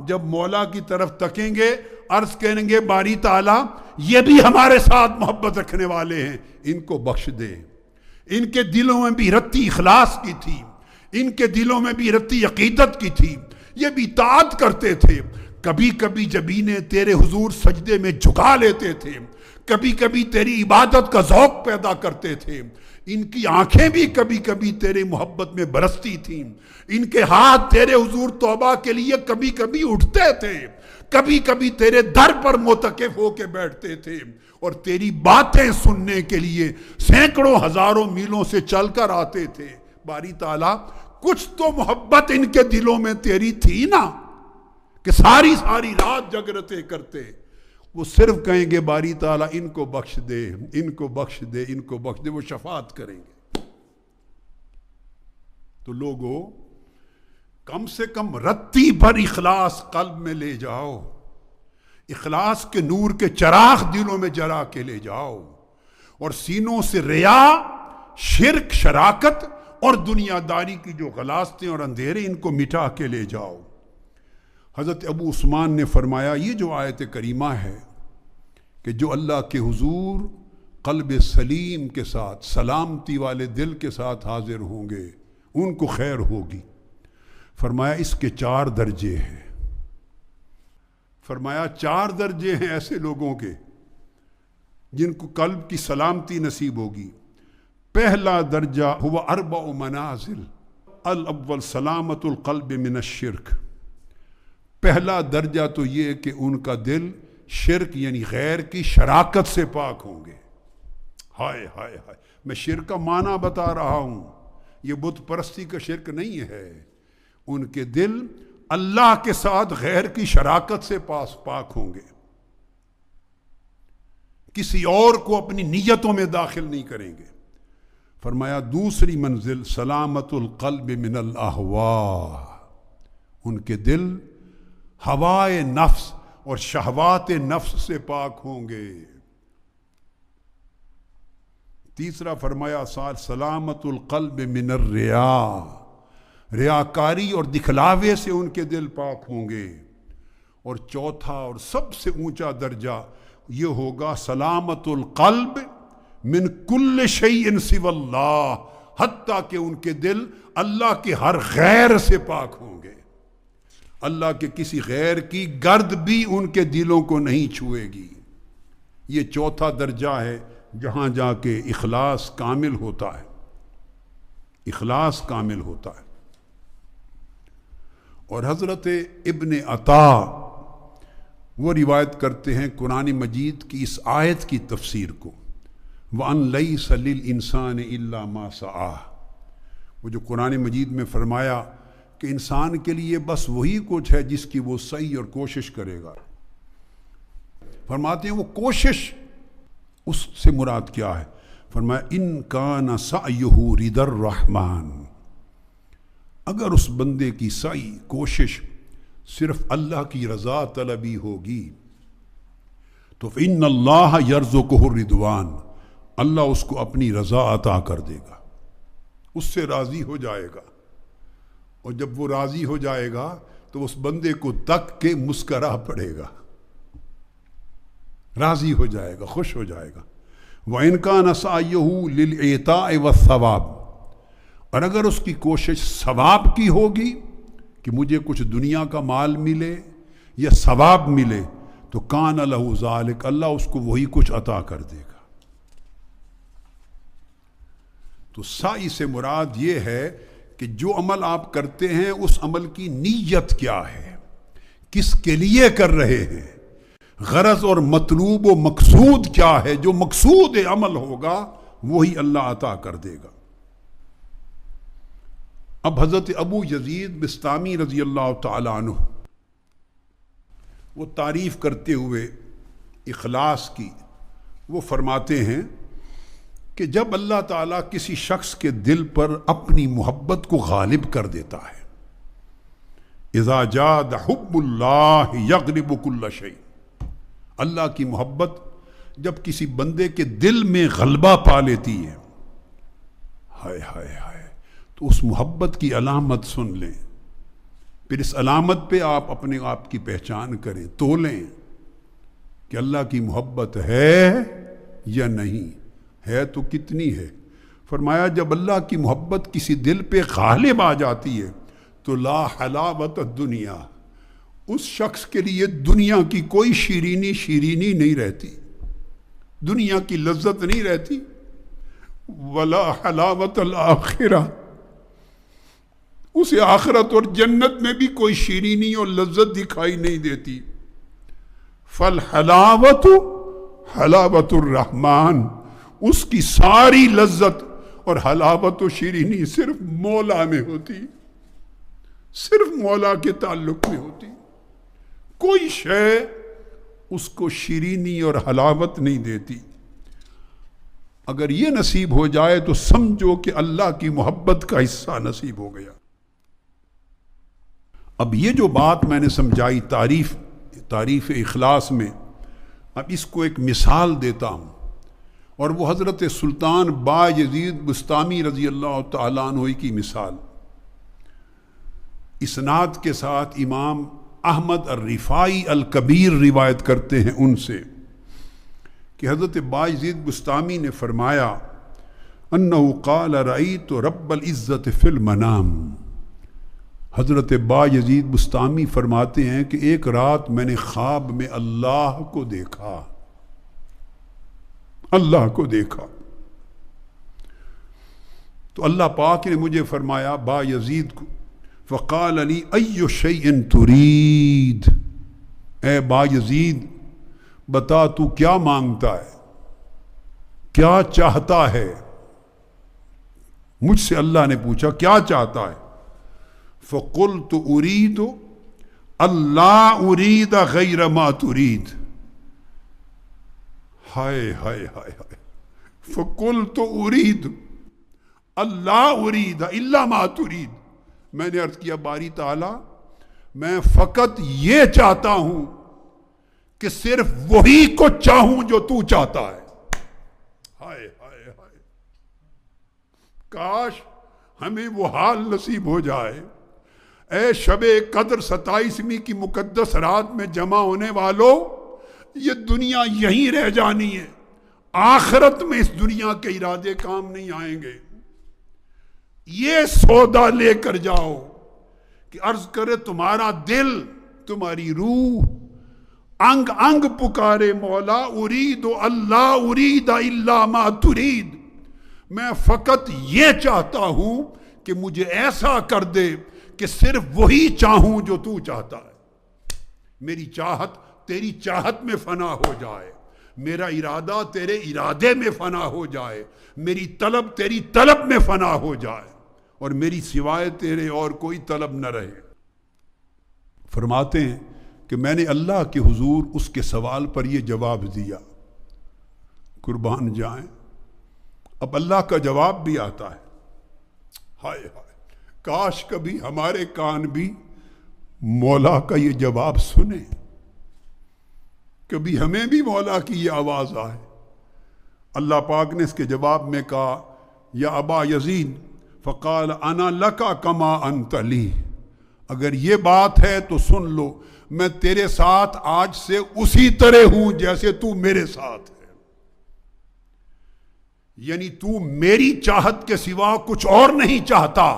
جب مولا کی طرف تکیں گے، عرض کریں گے باری تعالیٰ یہ بھی ہمارے ساتھ محبت رکھنے والے ہیں، ان کو بخش دے. ان کے دلوں میں بھی رتی اخلاص کی تھی، ان کے دلوں میں بھی رتی عقیدت کی تھی، یہ بھی اطاعت کرتے تھے. کبھی کبھی جبینیں تیرے حضور سجدے میں جھکا لیتے تھے، کبھی کبھی تیری عبادت کا ذوق پیدا کرتے تھے. ان کی آنکھیں بھی کبھی کبھی تیرے محبت میں برستی تھیں. ان کے ہاتھ تیرے حضور توبہ کے لیے کبھی کبھی اٹھتے تھے، کبھی کبھی تیرے در پر معتکف ہو کے بیٹھتے تھے اور تیری باتیں سننے کے لیے سینکڑوں ہزاروں میلوں سے چل کر آتے تھے. باری تعالیٰ کچھ تو محبت ان کے دلوں میں تیری تھی نا کہ ساری ساری رات جگرتے کرتے. وہ صرف کہیں گے باری تعالیٰ ان کو بخش دے، ان کو بخش دے، ان کو بخش دے. وہ شفاعت کریں گے. تو لوگوں کم سے کم رتی بھر اخلاص قلب میں لے جاؤ، اخلاص کے نور کے چراغ دلوں میں جلا کے لے جاؤ، اور سینوں سے ریا، شرک، شراکت اور دنیا داری کی جو غلاظتیں اور اندھیرے ان کو مٹا کے لے جاؤ. حضرت ابو عثمان نے فرمایا یہ جو آیت کریمہ ہے کہ جو اللہ کے حضور قلب سلیم کے ساتھ، سلامتی والے دل کے ساتھ حاضر ہوں گے ان کو خیر ہوگی. فرمایا اس کے 4 درجے ہیں. فرمایا 4 درجے ہیں ایسے لوگوں کے جن کو قلب کی سلامتی نصیب ہوگی. پہلا درجہ ہوا 4 منازل. الاول سلامت القلب من الشرک. پہلا درجہ تو یہ کہ ان کا دل شرک یعنی غیر کی شراکت سے پاک ہوں گے. ہائے ہائے ہائے، میں شرک کا معنی بتا رہا ہوں، یہ بت پرستی کا شرک نہیں ہے. ان کے دل اللہ کے ساتھ غیر کی شراکت سے پاک ہوں گے، کسی اور کو اپنی نیتوں میں داخل نہیں کریں گے. فرمایا دوسری منزل سلامت القلب من الاہواء. ان کے دل ہوائے نفس اور شہوات نفس سے پاک ہوں گے. تیسرا فرمایا سلامت القلب من الریا. ریاکاری اور دکھلاوے سے ان کے دل پاک ہوں گے. اور چوتھا اور سب سے اونچا درجہ یہ ہوگا سلامت القلب من کل شیء سوی اللہ، حتیٰ کہ ان کے دل اللہ کے ہر غیر سے پاک ہوں گے. اللہ کے کسی غیر کی گرد بھی ان کے دلوں کو نہیں چھوئے گی. یہ چوتھا درجہ ہے جہاں جا کے اخلاص کامل ہوتا ہے، اخلاص کامل ہوتا ہے. اور حضرت ابن عطا وہ روایت کرتے ہیں قرآن مجید کی اس آیت کی تفسیر کو، وَأَن لَيْسَ لِلْإِنسَانِ إِلَّا مَا سَعَىٰ. وہ جو قرآن مجید میں فرمایا کہ انسان کے لیے بس وہی کچھ ہے جس کی وہ سعی اور کوشش کرے گا. فرماتے ہیں وہ کوشش اس سے مراد کیا ہے؟ فرمایا ان کان سعیہ رضا الرحمن. اگر اس بندے کی سعی، کوشش صرف اللہ کی رضا طلبی ہوگی تو ان اللہ یرزقہ الرضوان، اللہ اس کو اپنی رضا عطا کر دے گا، اس سے راضی ہو جائے گا. اور جب وہ راضی ہو جائے گا تو اس بندے کو تک کے مسکرا پڑے گا، راضی ہو جائے گا، خوش ہو جائے گا. وَإِنْ كَانَ سَعْيُهُ لِلْإِعْطَاءِ وَالثَّوَابِ. اور اگر اس کی کوشش ثواب کی ہوگی کہ مجھے کچھ دنیا کا مال ملے یا ثواب ملے تو کان لہ ذالک، اللہ اس کو وہی کچھ عطا کر دے گا. تو سعی سے مراد یہ ہے کہ جو عمل آپ کرتے ہیں اس عمل کی نیت کیا ہے، کس کے لیے کر رہے ہیں، غرض اور مطلوب و مقصود کیا ہے. جو مقصود عمل ہوگا وہی اللہ عطا کر دے گا. اب حضرت ابو یزید بسطامی رضی اللہ تعالیٰ عنہ وہ تعریف کرتے ہوئے اخلاص کی وہ فرماتے ہیں کہ جب اللہ تعالیٰ کسی شخص کے دل پر اپنی محبت کو غالب کر دیتا ہے، اذا جاد حب اللہ یغلب کل شیء، اللہ کی محبت جب کسی بندے کے دل میں غلبہ پا لیتی ہے، ہائے ہائے ہائے، تو اس محبت کی علامت سن لیں. پھر اس علامت پہ آپ اپنے آپ کی پہچان کریں، تولیں کہ اللہ کی محبت ہے یا نہیں ہے، تو کتنی ہے. فرمایا جب اللہ کی محبت کسی دل پہ غالب آ جاتی ہے تو لا حلاوت الدنیا، اس شخص کے لیے دنیا کی کوئی شیرینی نہیں رہتی، دنیا کی لذت نہیں رہتی. ولا حلاوت الآخرہ، اسے آخرت اور جنت میں بھی کوئی شیرینی اور لذت دکھائی نہیں دیتی. فالحلاوت حلاوت الرحمن، اس کی ساری لذت اور حلاوت و شیرینی صرف مولا میں ہوتی، صرف مولا کے تعلق میں ہوتی. کوئی شے اس کو شیرینی اور حلاوت نہیں دیتی. اگر یہ نصیب ہو جائے تو سمجھو کہ اللہ کی محبت کا حصہ نصیب ہو گیا. اب یہ جو بات میں نے سمجھائی تعریف اخلاص میں، اب اس کو ایک مثال دیتا ہوں، اور وہ حضرت سلطان با یزید بسطامی رضی اللہ تعالیٰ عنہ کی مثال. اسناد کے ساتھ امام احمد الرفاعی الکبیر روایت کرتے ہیں ان سے کہ حضرت با یزید بسطامی نے فرمایا انہ قال رأیت رب العزت فی المنام. حضرت با یزید بسطامی فرماتے ہیں کہ ایک رات میں نے خواب میں اللہ کو دیکھا، اللہ کو دیکھا. تو اللہ پاک نے مجھے فرمایا با یزید کو، فقال لی ای شیء ترید، اے با یزید بتا تو کیا مانگتا ہے، کیا چاہتا ہے. مجھ سے اللہ نے پوچھا کیا چاہتا ہے. فقلت اريد اللہ اريد غیر ما تريد. ہائے ہائے ہائے ہائے. فقلت اريد اللہ اريد الا ما تريد. میں نے عرض کیا باری تعالی میں فقط یہ چاہتا ہوں کہ صرف وہی کو چاہوں جو تو چاہتا ہے. ہائے ہائے ہائے، کاش ہمیں وہ حال نصیب ہو جائے. اے شب قدر 27ویں کی مقدس رات میں جمع ہونے والوں، یہ دنیا یہیں رہ جانی ہے، آخرت میں اس دنیا کے ارادے کام نہیں آئیں گے. یہ سودا لے کر جاؤ کہ عرض کرے تمہارا دل، تمہاری روح انگ انگ پکارے مولا ارید اللہ ارید الا ما ترید. میں فقط یہ چاہتا ہوں کہ مجھے ایسا کر دے کہ صرف وہی چاہوں جو تو چاہتا ہے. میری چاہت تیری چاہت میں فنا ہو جائے، میرا ارادہ تیرے ارادے میں فنا ہو جائے، میری طلب تیری طلب میں فنا ہو جائے، اور میری سوائے تیرے اور کوئی طلب نہ رہے. فرماتے ہیں کہ میں نے اللہ کے حضور اس کے سوال پر یہ جواب دیا. قربان جائیں، اب اللہ کا جواب بھی آتا ہے. ہائے ہائے، کاش کبھی ہمارے کان بھی مولا کا یہ جواب سنیں، کبھی ہمیں بھی مولا کی یہ آواز آئے. اللہ پاک نے اس کے جواب میں کہا یا ابا یزید فقال انا لکا کما انت لی. اگر یہ بات ہے تو سن لو، میں تیرے ساتھ آج سے اسی طرح ہوں جیسے تو میرے ساتھ ہے. یعنی تو میری چاہت کے سوا کچھ اور نہیں چاہتا،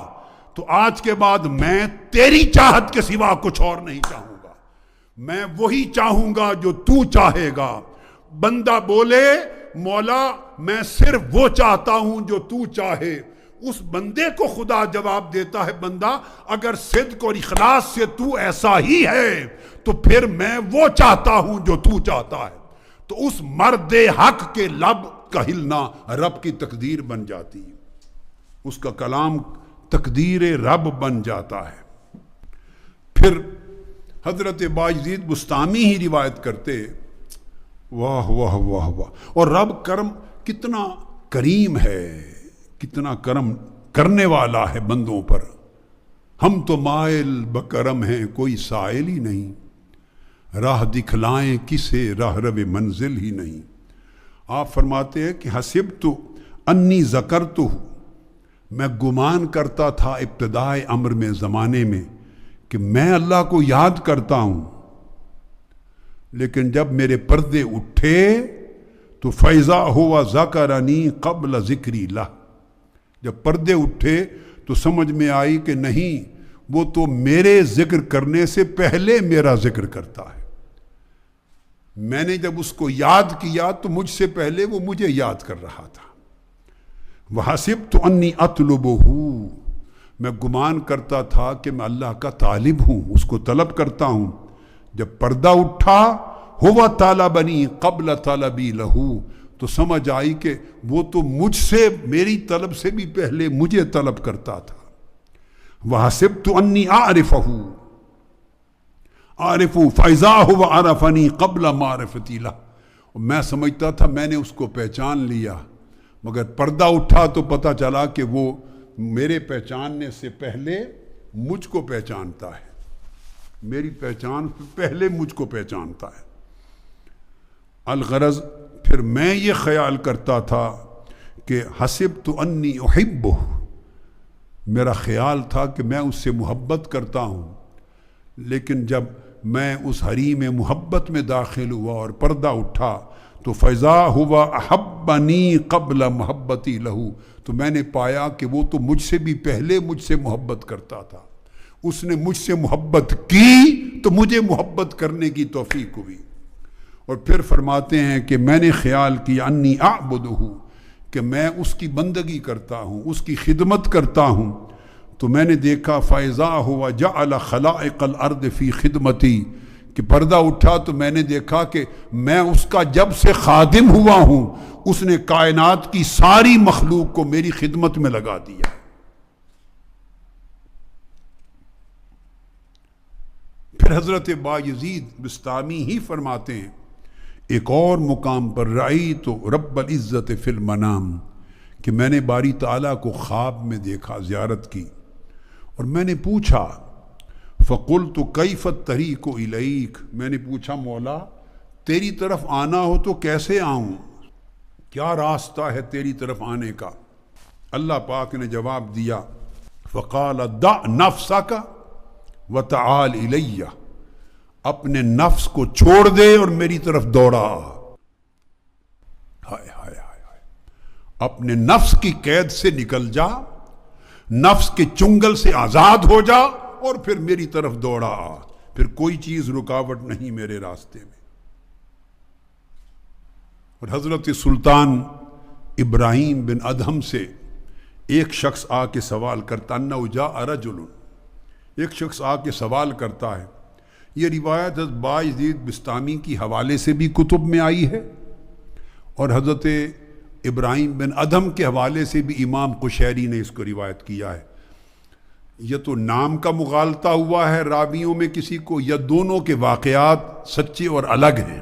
تو آج کے بعد میں تیری چاہت کے سوا کچھ اور نہیں چاہوں گا. میں وہی چاہوں گا جو تو چاہے گا. بندہ بولے مولا میں صرف وہ چاہتا ہوں جو تو چاہے، اس بندے کو خدا جواب دیتا ہے بندہ اگر صدق اور اخلاص سے تو ایسا ہی ہے تو پھر میں وہ چاہتا ہوں جو تو چاہتا ہے. تو اس مرد حق کے لب کا ہلنا رب کی تقدیر بن جاتی ہے، اس کا کلام تقدیر رب بن جاتا ہے. پھر حضرت باجزید بستامی ہی روایت کرتے، واہ واہ واہ واہ، اور رب کرم کتنا کریم ہے، کتنا کرم کرنے والا ہے بندوں پر. ہم تو مائل بکرم ہیں کوئی سائل ہی نہیں، راہ دکھلائیں کسے راہ رو منزل ہی نہیں. آپ فرماتے ہیں کہ حسبت انی ذکرتہ، میں گمان کرتا تھا ابتدائے امر میں زمانے میں کہ میں اللہ کو یاد کرتا ہوں، لیکن جب میرے پردے اٹھے تو فیضا ہوا ذکرنی قبل ذکری لہ، جب پردے اٹھے تو سمجھ میں آئی کہ نہیں، وہ تو میرے ذکر کرنے سے پہلے میرا ذکر کرتا ہے. میں نے جب اس کو یاد کیا تو مجھ سے پہلے وہ مجھے یاد کر رہا تھا. وَحَسِبْتُ أَنِّي أَطْلُبُهُ، میں گمان کرتا تھا کہ میں اللہ کا طالب ہوں، اس کو طلب کرتا ہوں. جب پردہ اٹھا ہوا طالبنی قبل طلبی لہو، تو سمجھ آئی کہ وہ تو مجھ سے، میری طلب سے بھی پہلے مجھے طلب کرتا تھا. وَحَسِبْتُ أَنِّي أَعْرِفَهُ فَإِذَا هُوَ عَرَفَنِي قَبْلَ مَعْرِفَتِي لَهُ، میں سمجھتا تھا میں نے اس کو پہچان لیا، مگر پردہ اٹھا تو پتہ چلا کہ وہ میرے پہچاننے سے پہلے مجھ کو پہچانتا ہے، میری پہچان سے پہلے مجھ کو پہچانتا ہے. الغرض پھر میں یہ خیال کرتا تھا کہ حسبت انی احبہ، میرا خیال تھا کہ میں اس سے محبت کرتا ہوں، لیکن جب میں اس حریم محبت میں داخل ہوا اور پردہ اٹھا تو فیضا ہوا احبنی قبل محبتی لہو، تو میں نے پایا کہ وہ تو مجھ سے بھی پہلے مجھ سے محبت کرتا تھا. اس نے مجھ سے محبت کی تو مجھے محبت کرنے کی توفیق ہوئی. اور پھر فرماتے ہیں کہ میں نے خیال کیا انی اعبدہ، کہ میں اس کی بندگی کرتا ہوں، اس کی خدمت کرتا ہوں. تو میں نے دیکھا فیضا ہوا جعل خلائق الارض فی خدمتی، کہ پردہ اٹھا تو میں نے دیکھا کہ میں اس کا جب سے خادم ہوا ہوں اس نے کائنات کی ساری مخلوق کو میری خدمت میں لگا دیا. پھر حضرت باجزید بستامی ہی فرماتے ہیں ایک اور مقام پر، رأیت رب العزت فی المنام، کہ میں نے باری تعالیٰ کو خواب میں دیکھا، زیارت کی، اور میں نے پوچھا فقلت کیف الطریق الیک، میں نے پوچھا مولا تیری طرف آنا ہو تو کیسے آؤں، کیا راستہ ہے تیری طرف آنے کا. اللہ پاک نے جواب دیا فقال دع نفسک وتعال الی، اپنے نفس کو چھوڑ دے اور میری طرف دوڑا. ہائے ہائے ہائے، اپنے نفس کی قید سے نکل جا، نفس کے چنگل سے آزاد ہو جا اور پھر میری طرف دوڑا، پھر کوئی چیز رکاوٹ نہیں میرے راستے میں. اور حضرت سلطان ابراہیم بن ادہم سے ایک شخص آ کے سوال کرتا، انہ جاء رجل، ایک شخص آ کے سوال کرتا ہے. یہ روایت حضرت باجزید بستامی کی حوالے سے بھی کتب میں آئی ہے، اور حضرت ابراہیم بن ادہم کے حوالے سے بھی امام قشیری نے اس کو روایت کیا ہے. یہ تو نام کا مغالطہ ہوا ہے راویوں میں کسی کو، یا دونوں کے واقعات سچے اور الگ ہیں.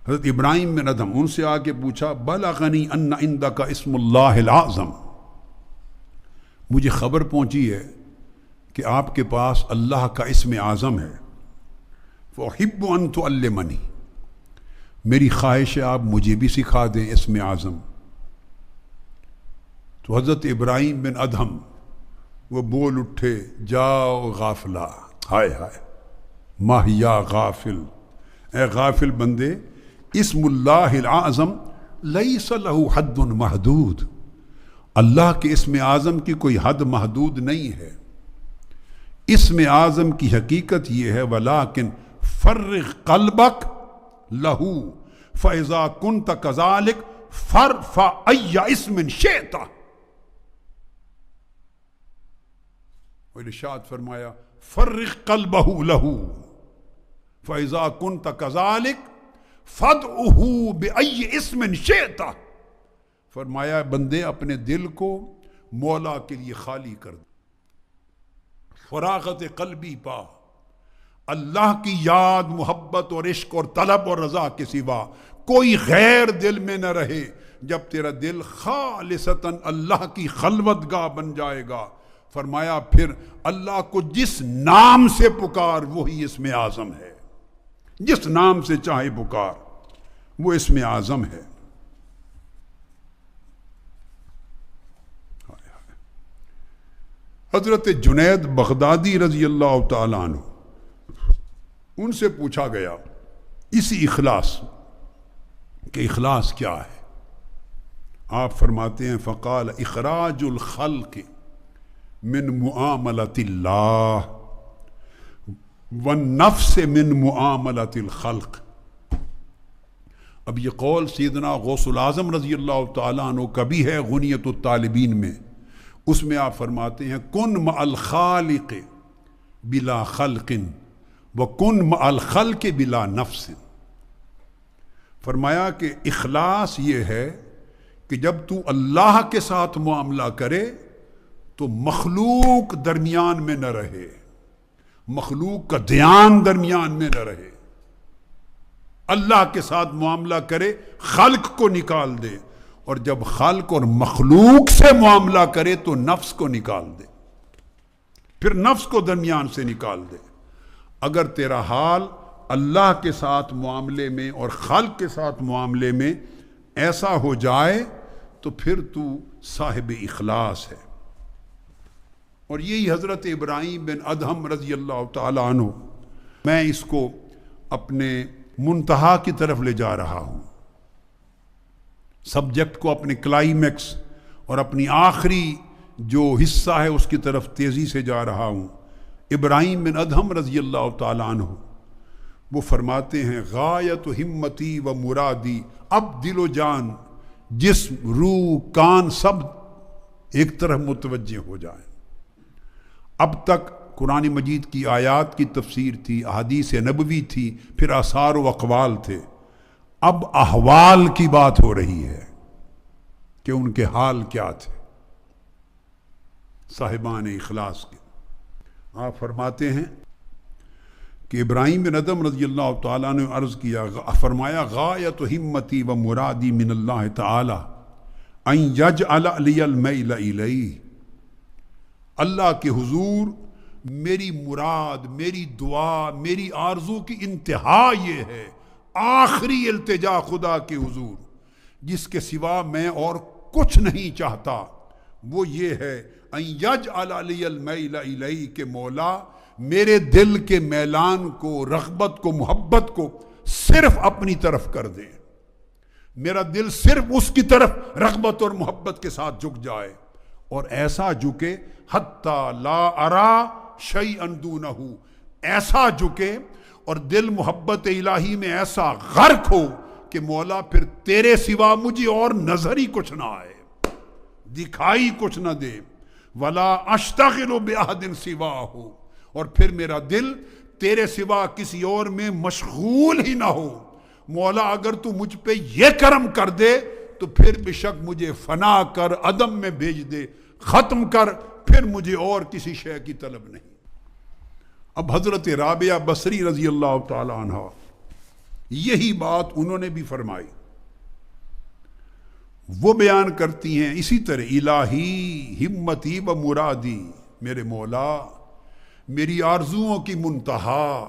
حضرت ابراہیم بن ادہم ان سے آ کے پوچھا بلغنی ان عندک اسم اللہ العظم، مجھے خبر پہنچی ہے کہ آپ کے پاس اللہ کا اسم اعظم ہے. فأحب ان تعلمنی، میری خواہش ہے آپ مجھے بھی سکھا دیں اسم اعظم. تو حضرت ابراہیم بن ادہم وہ بول اٹھے جاؤ غافلہ، ہائے ہائے ماہ یا غافل، اے غافل بندے، اسم اللہ العظم لیس لہ حد محدود، اللہ کے اسم اعظم کی کوئی حد محدود نہیں ہے. اسم اعظم کی حقیقت یہ ہے ولیکن فرغ قلبک لہو فاذا کنت کذالک فرفع ای اسم شئت، اور ارشاد فرمایا فرق قلبہ لہ فاذا کنت کذالک فادعہ بأی اسم شئت، فرمایا بندے اپنے دل کو مولا کے لیے خالی کر دے، فراغت قلبی پا، اللہ کی یاد، محبت اور عشق اور طلب اور رضا کے سوا کوئی غیر دل میں نہ رہے۔ جب تیرا دل خالصتاً اللہ کی خلوت گاہ بن جائے گا، فرمایا پھر اللہ کو جس نام سے پکار وہی اسم اعظم ہے، جس نام سے چاہے پکار وہ اسم اعظم ہے۔ حضرت جنید بغدادی رضی اللہ تعالیٰ عنہ، ان سے پوچھا گیا اسی اخلاص کہ اخلاص کیا ہے؟ آپ فرماتے ہیں فقال اخراج الخلق من معاملۃ اللہ والنفس من معاملۃ الخلق۔ اب یہ قول سیدنا غوث العظم رضی اللہ تعالیٰ عنہ کا بھی ہے غنیۃ الطالبین میں، اس میں آپ فرماتے ہیں کن مع الخالق بلا خلق وکن مع الخلق بلا نفس۔ فرمایا کہ اخلاص یہ ہے کہ جب تو اللہ کے ساتھ معاملہ کرے تو مخلوق درمیان میں نہ رہے، مخلوق کا دھیان درمیان میں نہ رہے، اللہ کے ساتھ معاملہ کرے خلق کو نکال دے، اور جب خلق اور مخلوق سے معاملہ کرے تو نفس کو نکال دے، پھر نفس کو درمیان سے نکال دے۔ اگر تیرا حال اللہ کے ساتھ معاملے میں اور خلق کے ساتھ معاملے میں ایسا ہو جائے تو پھر تو صاحب اخلاص ہے۔ اور یہی حضرت ابراہیم بن ادہم رضی اللہ تعالیٰ عنہ، میں اس کو اپنے منتہا کی طرف لے جا رہا ہوں، سبجیکٹ کو اپنے کلائمیکس اور اپنی آخری جو حصہ ہے اس کی طرف تیزی سے جا رہا ہوں۔ ابراہیم بن ادہم رضی اللہ تعالیٰ عنہ وہ فرماتے ہیں غایت ہمتی و مرادی، اب دل و جان، جسم، روح، کان سب ایک طرف متوجہ ہو جائیں۔ اب تک قرآن مجید کی آیات کی تفسیر تھی، احادیث نبوی تھی، پھر آثار و اقوال تھے، اب احوال کی بات ہو رہی ہے کہ ان کے حال کیا تھے صاحبان اخلاص کے۔ آپ فرماتے ہیں کہ ابراہیم بن ادہم رضی اللہ تعالیٰ نے عرض کیا، فرمایا غایت ہمتی و مرادی من اللہ تعالی ان یجعل لی المیل الیہ، اللہ کے حضور میری مراد، میری دعا، میری آرزو کی انتہا یہ ہے، آخری التجا خدا کے حضور جس کے سوا میں اور کچھ نہیں چاہتا، وہ یہ ہے ان یجعل لی المیل الیہ کہ مولا میرے دل کے میلان کو، رغبت کو، محبت کو صرف اپنی طرف کر دے، میرا دل صرف اس کی طرف رغبت اور محبت کے ساتھ جھک جائے، اور ایسا جھکے حتی لا ارا شیئا دونہ، ایسا جھکے اور دل محبت الہی میں ایسا غرق ہو کہ مولا پھر تیرے سوا مجھے اور نظر ہی کچھ نہ آئے، دکھائی کچھ نہ دے، ولا اشتغل باحد سواہ، اور پھر میرا دل تیرے سوا کسی اور میں مشغول ہی نہ ہو۔ مولا اگر تو مجھ پہ یہ کرم کر دے تو پھر بے شک مجھے فنا کر عدم میں بھیج دے، ختم کر، پھر مجھے اور کسی شے کی طلب نہیں۔ اب حضرت رابعہ بصری رضی اللہ تعالی عنہ یہی بات انہوں نے بھی فرمائی، وہ بیان کرتی ہیں اسی طرح الہی ہمتی و مرادی، میرے مولا میری آرزوؤں کی منتہا،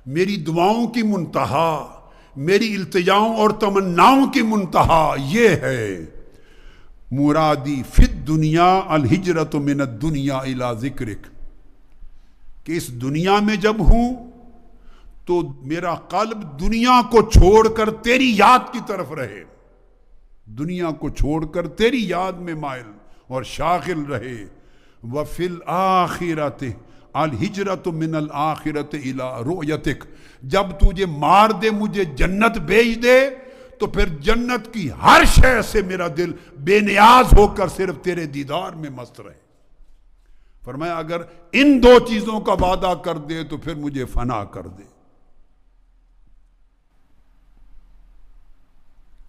میری دعاؤں کی منتہا، میری التجاؤں اور تمناؤں کی منتہا یہ ہے، مرادی فی الدنیا الہجرت من الدنیا الی ذکرک، کہ اس دنیا میں جب ہوں تو میرا قلب دنیا کو چھوڑ کر تیری یاد کی طرف رہے، دنیا کو چھوڑ کر تیری یاد میں مائل اور شاغل رہے، وفی الآخرۃ الہجرت من الآخرۃ الی رؤیتک، جب تجھے مار دے مجھے جنت بھیج دے تو پھر جنت کی ہر شے سے میرا دل بے نیاز ہو کر صرف تیرے دیدار میں مست رہے۔ فرمایا اگر ان دو چیزوں کا وعدہ کر دے تو پھر مجھے فنا کر دے.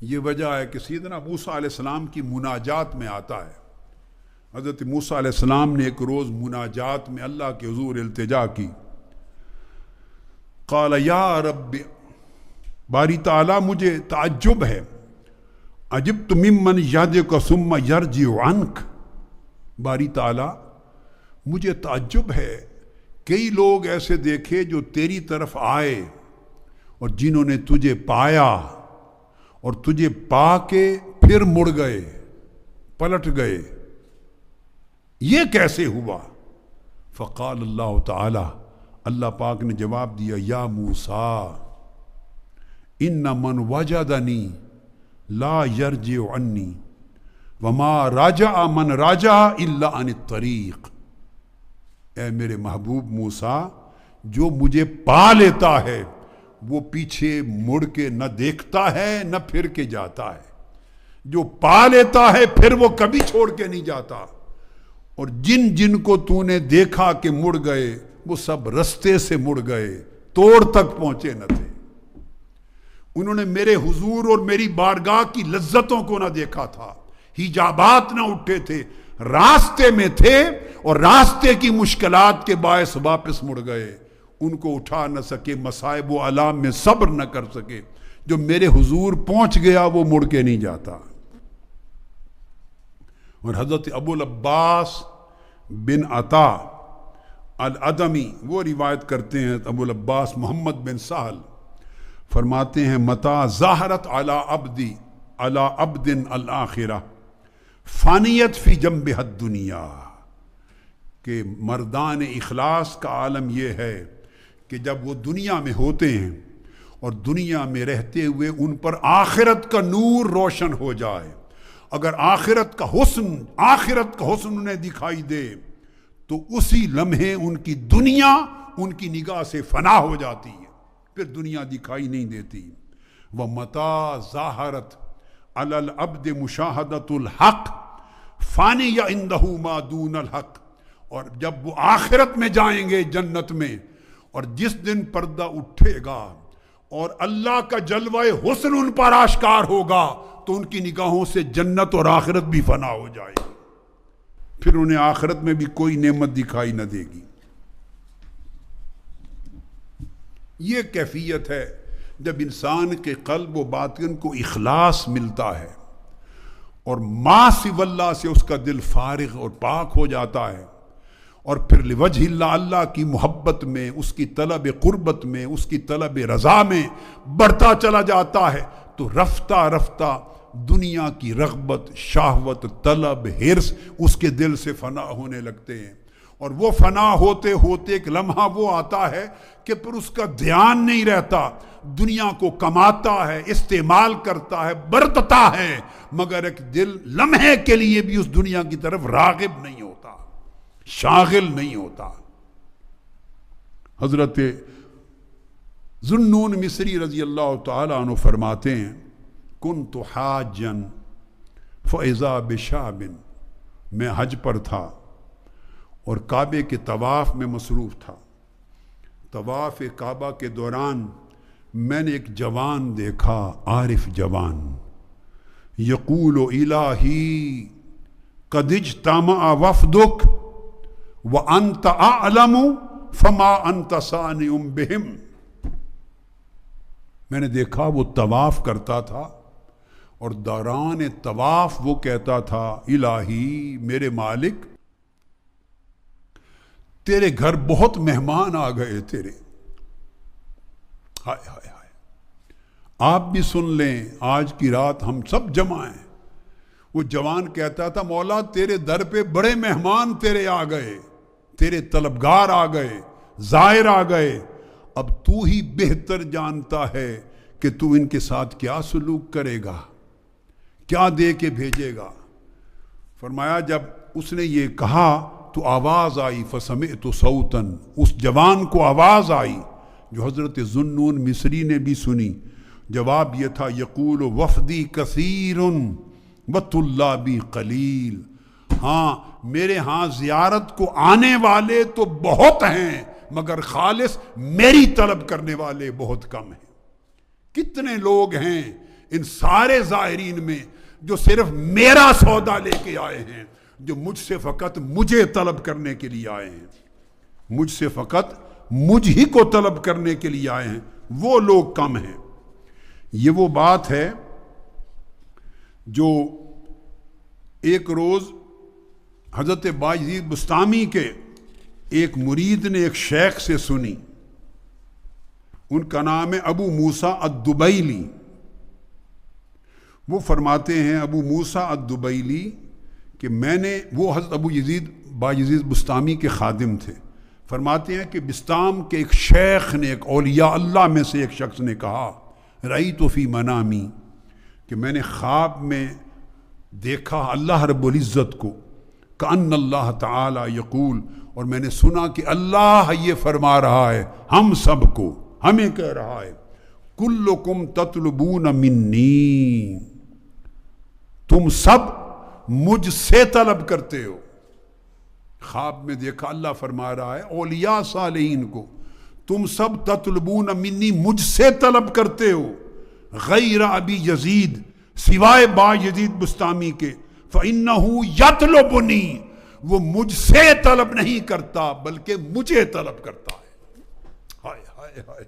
یہ وجہ ہے کہ سیدنا موسیٰ علیہ السلام کی مناجات میں آتا ہے. حضرت موسیٰ علیہ السلام نے ایک روز مناجات میں اللہ کے حضور التجا کی. قال یا رب، باری تعالیٰ مجھے تعجب ہے، عجبت ممن یہدک ثم یرجع عنک. باری تعالیٰ مجھے تعجب ہے، کئی لوگ ایسے دیکھے جو تیری طرف آئے اور جنہوں نے تجھے پایا اور تجھے پا کے پھر مڑ گئے، پلٹ گئے، یہ کیسے ہوا؟ فقال اللہ تعالی، اللہ پاک نے جواب دیا، یا موسیٰ ان من وجدنی لا یرجع عنی وما راجع من راجع الا عن الطریق. اے میرے محبوب موسیٰ، جو مجھے پا لیتا ہے وہ پیچھے مڑ کے نہ دیکھتا ہے نہ پھر کے جاتا ہے. جو پا لیتا ہے پھر وہ کبھی چھوڑ کے نہیں جاتا. اور جن جن کو تو نے دیکھا کہ مڑ گئے وہ سب رستے سے مڑ گئے، توڑ تک پہنچے نہ تھے. انہوں نے میرے حضور اور میری بارگاہ کی لذتوں کو نہ دیکھا تھا، حجابات نہ اٹھے تھے، راستے میں تھے اور راستے کی مشکلات کے باعث واپس مڑ گئے. ان کو اٹھا نہ سکے، مصائب و آلام میں صبر نہ کر سکے. جو میرے حضور پہنچ گیا وہ مڑ کے نہیں جاتا. اور حضرت ابو العباس بن عطا الادمی وہ روایت کرتے ہیں، ابو العباس محمد بن سہل فرماتے ہیں، متا ظاہرت علی عبد الآخرہ فانیت فی جنبہ الدنیا، کہ مردان اخلاص کا عالم یہ ہے کہ جب وہ دنیا میں ہوتے ہیں اور دنیا میں رہتے ہوئے ان پر آخرت کا نور روشن ہو جائے، اگر آخرت کا حسن انہیں دکھائی دے تو اسی لمحے ان کی دنیا ان کی نگاہ سے فنا ہو جاتی ہے، پھر دنیا دکھائی نہیں دیتی. وَمَتَا ظَاهَرَتْ عَلَى الْعَبْدِ مُشَاهَدَةُ الْحَقِّ فَانِيَ عِنْدَهُ مَا دُونَ الْحَقِّ. اور جب وہ آخرت میں جائیں گے جنت میں، اور جس دن پردہ اٹھے گا اور اللہ کا جلوہ حسن ان پر آشکار ہوگا تو ان کی نگاہوں سے جنت اور آخرت بھی فنا ہو جائے گی، پھر انہیں آخرت میں بھی کوئی نعمت دکھائی نہ دے گی. یہ کیفیت ہے جب انسان کے قلب و باطن کو اخلاص ملتا ہے اور ما سوی اللہ سے اس کا دل فارغ اور پاک ہو جاتا ہے، اور پھر لوجہ اللہ، اللہ کی محبت میں، اس کی طلب قربت میں، اس کی طلب رضا میں بڑھتا چلا جاتا ہے، تو رفتہ رفتہ دنیا کی رغبت، شہوت، طلب، حرص اس کے دل سے فنا ہونے لگتے ہیں. اور وہ فنا ہوتے ہوتے ایک لمحہ وہ آتا ہے کہ پھر اس کا دھیان نہیں رہتا، دنیا کو کماتا ہے، استعمال کرتا ہے، برتتا ہے، مگر ایک دل لمحے کے لیے بھی اس دنیا کی طرف راغب نہیں ہوتا، شاغل نہیں ہوتا. حضرت ذوالنون مصری رضی اللہ تعالیٰ عنہ فرماتے ہیں، کنت حاجا فاذا بشاب، میں حج پر تھا اور کعبے کے طواف میں مصروف تھا. طواف کعبہ کے دوران میں نے ایک جوان دیکھا، عارف جوان، یقول الہی قد اجتمع وفدک وانت اعلم فما انت صانع بہم. میں نے دیکھا وہ طواف کرتا تھا اور دوران طواف وہ کہتا تھا، الہی میرے مالک، تیرے گھر بہت مہمان آ گئے تیرے. ہائے ہائے ہائے، آپ بھی سن لیں، آج کی رات ہم سب جمع ہیں. وہ جوان کہتا تھا، مولا تیرے در پہ بڑے مہمان تیرے آ گئے، تیرے طلبگار آ گئے، زائر آ گئے، اب تو ہی بہتر جانتا ہے کہ تو ان کے ساتھ کیا سلوک کرے گا، کیا دے کے بھیجے گا. فرمایا جب اس نے یہ کہا تو آواز آئی، فسمعت صوتا، اس جوان کو آواز آئی جو حضرت ذوالنون مصری نے بھی سنی. جواب یہ تھا، یقول وفدی کثیر وطلابی قلیل. ہاں میرے ہاں زیارت کو آنے والے تو بہت ہیں مگر خالص میری طلب کرنے والے بہت کم ہیں. کتنے لوگ ہیں ان سارے زائرین میں جو صرف میرا سودا لے کے آئے ہیں, جو مجھ سے فقط مجھے طلب کرنے کے لیے آئے ہیں, مجھ سے فقط مجھ ہی کو طلب کرنے کے لیے آئے ہیں, وہ لوگ کم ہیں. یہ وہ بات ہے جو ایک روز حضرت بایزید بسطامی کے ایک مرید نے ایک شیخ سے سنی. ان کا نام ہے ابو موسیٰ الدبیلی. وہ فرماتے ہیں ابو موسیٰ الدبیلی کہ وہ حضرت ابو یزید بایزید بسطامی کے خادم تھے. فرماتے ہیں کہ بسطام کے ایک شیخ نے, ایک اولیاء اللہ میں سے ایک شخص نے کہا رأیت فی منامی, کہ میں نے خواب میں دیکھا اللہ رب العزت کو, کأن اللہ تعالی یقول, اور میں نے سنا کہ اللہ یہ فرما رہا ہے ہم سب کو, ہمیں کہہ رہا ہے کلکم تطلبون منی, تم سب مجھ سے طلب کرتے ہو. خواب میں دیکھا اللہ فرما رہا ہے اولیاء صالحین کو, تم سب تطلبون منی, مجھ سے طلب کرتے ہو, غیر ابی یزید, سوائے با یزید بسطامی کے, فإنہ یطلبنی, وہ مجھ سے طلب نہیں کرتا بلکہ مجھے طلب کرتا ہے. ہائے ہائے ہائے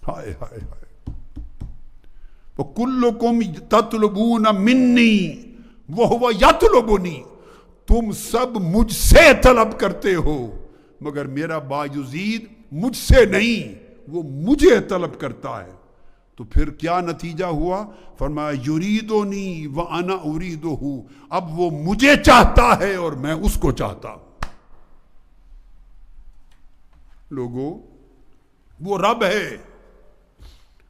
ہائے ہائے ہائے. وَكُلُّكُمْ تَطْلُبُونَ مِنِّي وَهُوَ يَطْلُبُنِي, تم سب مجھ سے طلب کرتے ہو مگر میرا بایزید مجھ سے نہیں, وہ مجھے طلب کرتا ہے. تو پھر کیا نتیجہ ہوا؟ فرمایا یریدونی وانا اریدہ, اب وہ مجھے چاہتا ہے اور میں اس کو چاہتا ہوں. لوگوں, وہ رب ہے.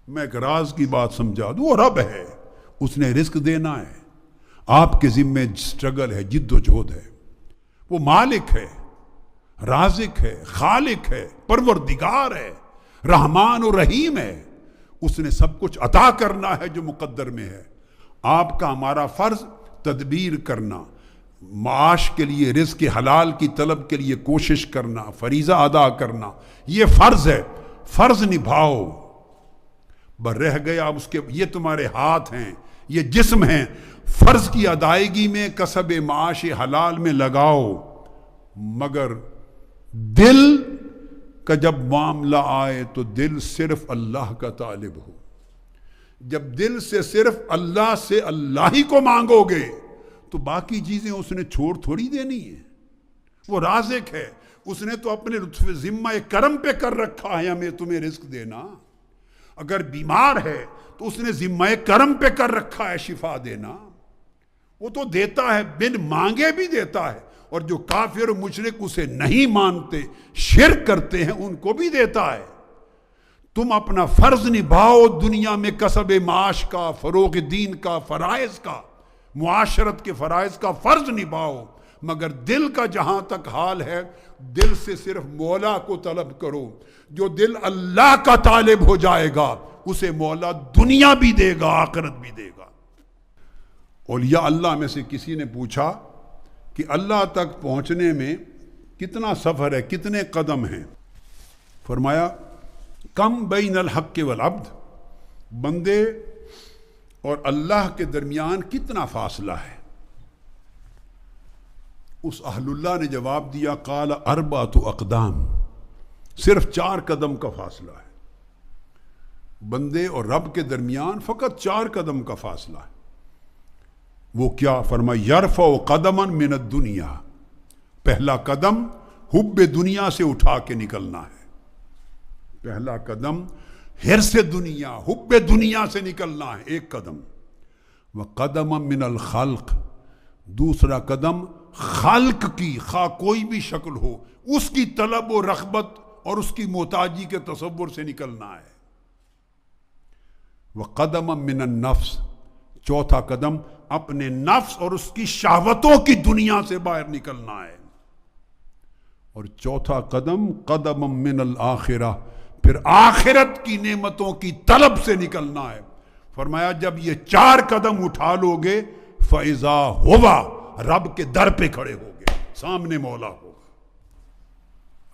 میں ایک راز کی بات سمجھا دوں, وہ رب ہے, اس نے رزق دینا ہے, آپ کے ذمے سٹرگل ہے, جد و جہد ہے. وہ مالک ہے, رازق ہے, خالق ہے, پروردگار ہے, رحمان و رحیم ہے. اس نے سب کچھ عطا کرنا ہے جو مقدر میں ہے. آپ کا ہمارا فرض تدبیر کرنا, معاش کے لیے, رزق حلال کی طلب کے لیے کوشش کرنا, فریضہ ادا کرنا, یہ فرض ہے. فرض نبھاؤ. رہ گیا اس کے, یہ تمہارے ہاتھ ہیں, یہ جسم ہیں, فرض کی ادائیگی میں کسب معاش حلال میں لگاؤ. مگر دل کا جب معاملہ آئے تو دل صرف اللہ کا طالب ہو. جب دل سے صرف اللہ سے اللہ ہی کو مانگو گے تو باقی چیزیں اس نے چھوڑ تھوڑی دینی ہے. وہ رازق ہے, اس نے تو اپنے لطف ذمہ کرم پہ کر رکھا ہے ہمیں تمہیں رزق دینا. اگر بیمار ہے تو اس نے ذمہ کرم پہ کر رکھا ہے شفا دینا. وہ تو دیتا ہے, بن مانگے بھی دیتا ہے. اور جو کافر و مشرک اسے نہیں مانتے, شرک کرتے ہیں, ان کو بھی دیتا ہے. تم اپنا فرض نبھاؤ دنیا میں, کسب معاش کا, فروغ دین کا, فرائض کا, معاشرت کے فرائض کا فرض نبھاؤ. مگر دل کا جہاں تک حال ہے, دل سے صرف مولا کو طلب کرو. جو دل اللہ کا طالب ہو جائے گا اسے مولا دنیا بھی دے گا, آخرت بھی دے گا. اولیاء اللہ میں سے کسی نے پوچھا کہ اللہ تک پہنچنے میں کتنا سفر ہے, کتنے قدم ہیں؟ فرمایا کم بین الحق والعبد, بندے اور اللہ کے درمیان کتنا فاصلہ ہے؟ اس اہل اللہ نے جواب دیا قال 4 اقدام, صرف 4 قدم کا فاصلہ ہے. بندے اور رب کے درمیان فقط 4 قدم کا فاصلہ ہے. وہ کیا؟ فرمایا یرفع قدما من الدنیا, پہلا قدم حب دنیا سے اٹھا کے نکلنا ہے. پہلا قدم حرص دنیا, حب دنیا سے نکلنا ہے, ایک قدم. وقدما من الخلق, دوسرا قدم خلق کی, خواہ کوئی بھی شکل ہو, اس کی طلب و رغبت اور اس کی محتاجی کے تصور سے نکلنا ہے. وقدما من النفس, چوتھا قدم اپنے نفس اور اس کی شہوتوں کی دنیا سے باہر نکلنا ہے. اور چوتھا قدم قدم من الآخرہ, پھر آخرت کی نعمتوں کی طلب سے نکلنا ہے. فرمایا جب یہ 4 قدم اٹھا لو گے فَإِذَا ہُوَ، رب کے در پہ کھڑے ہو گے، سامنے مولا ہوگا.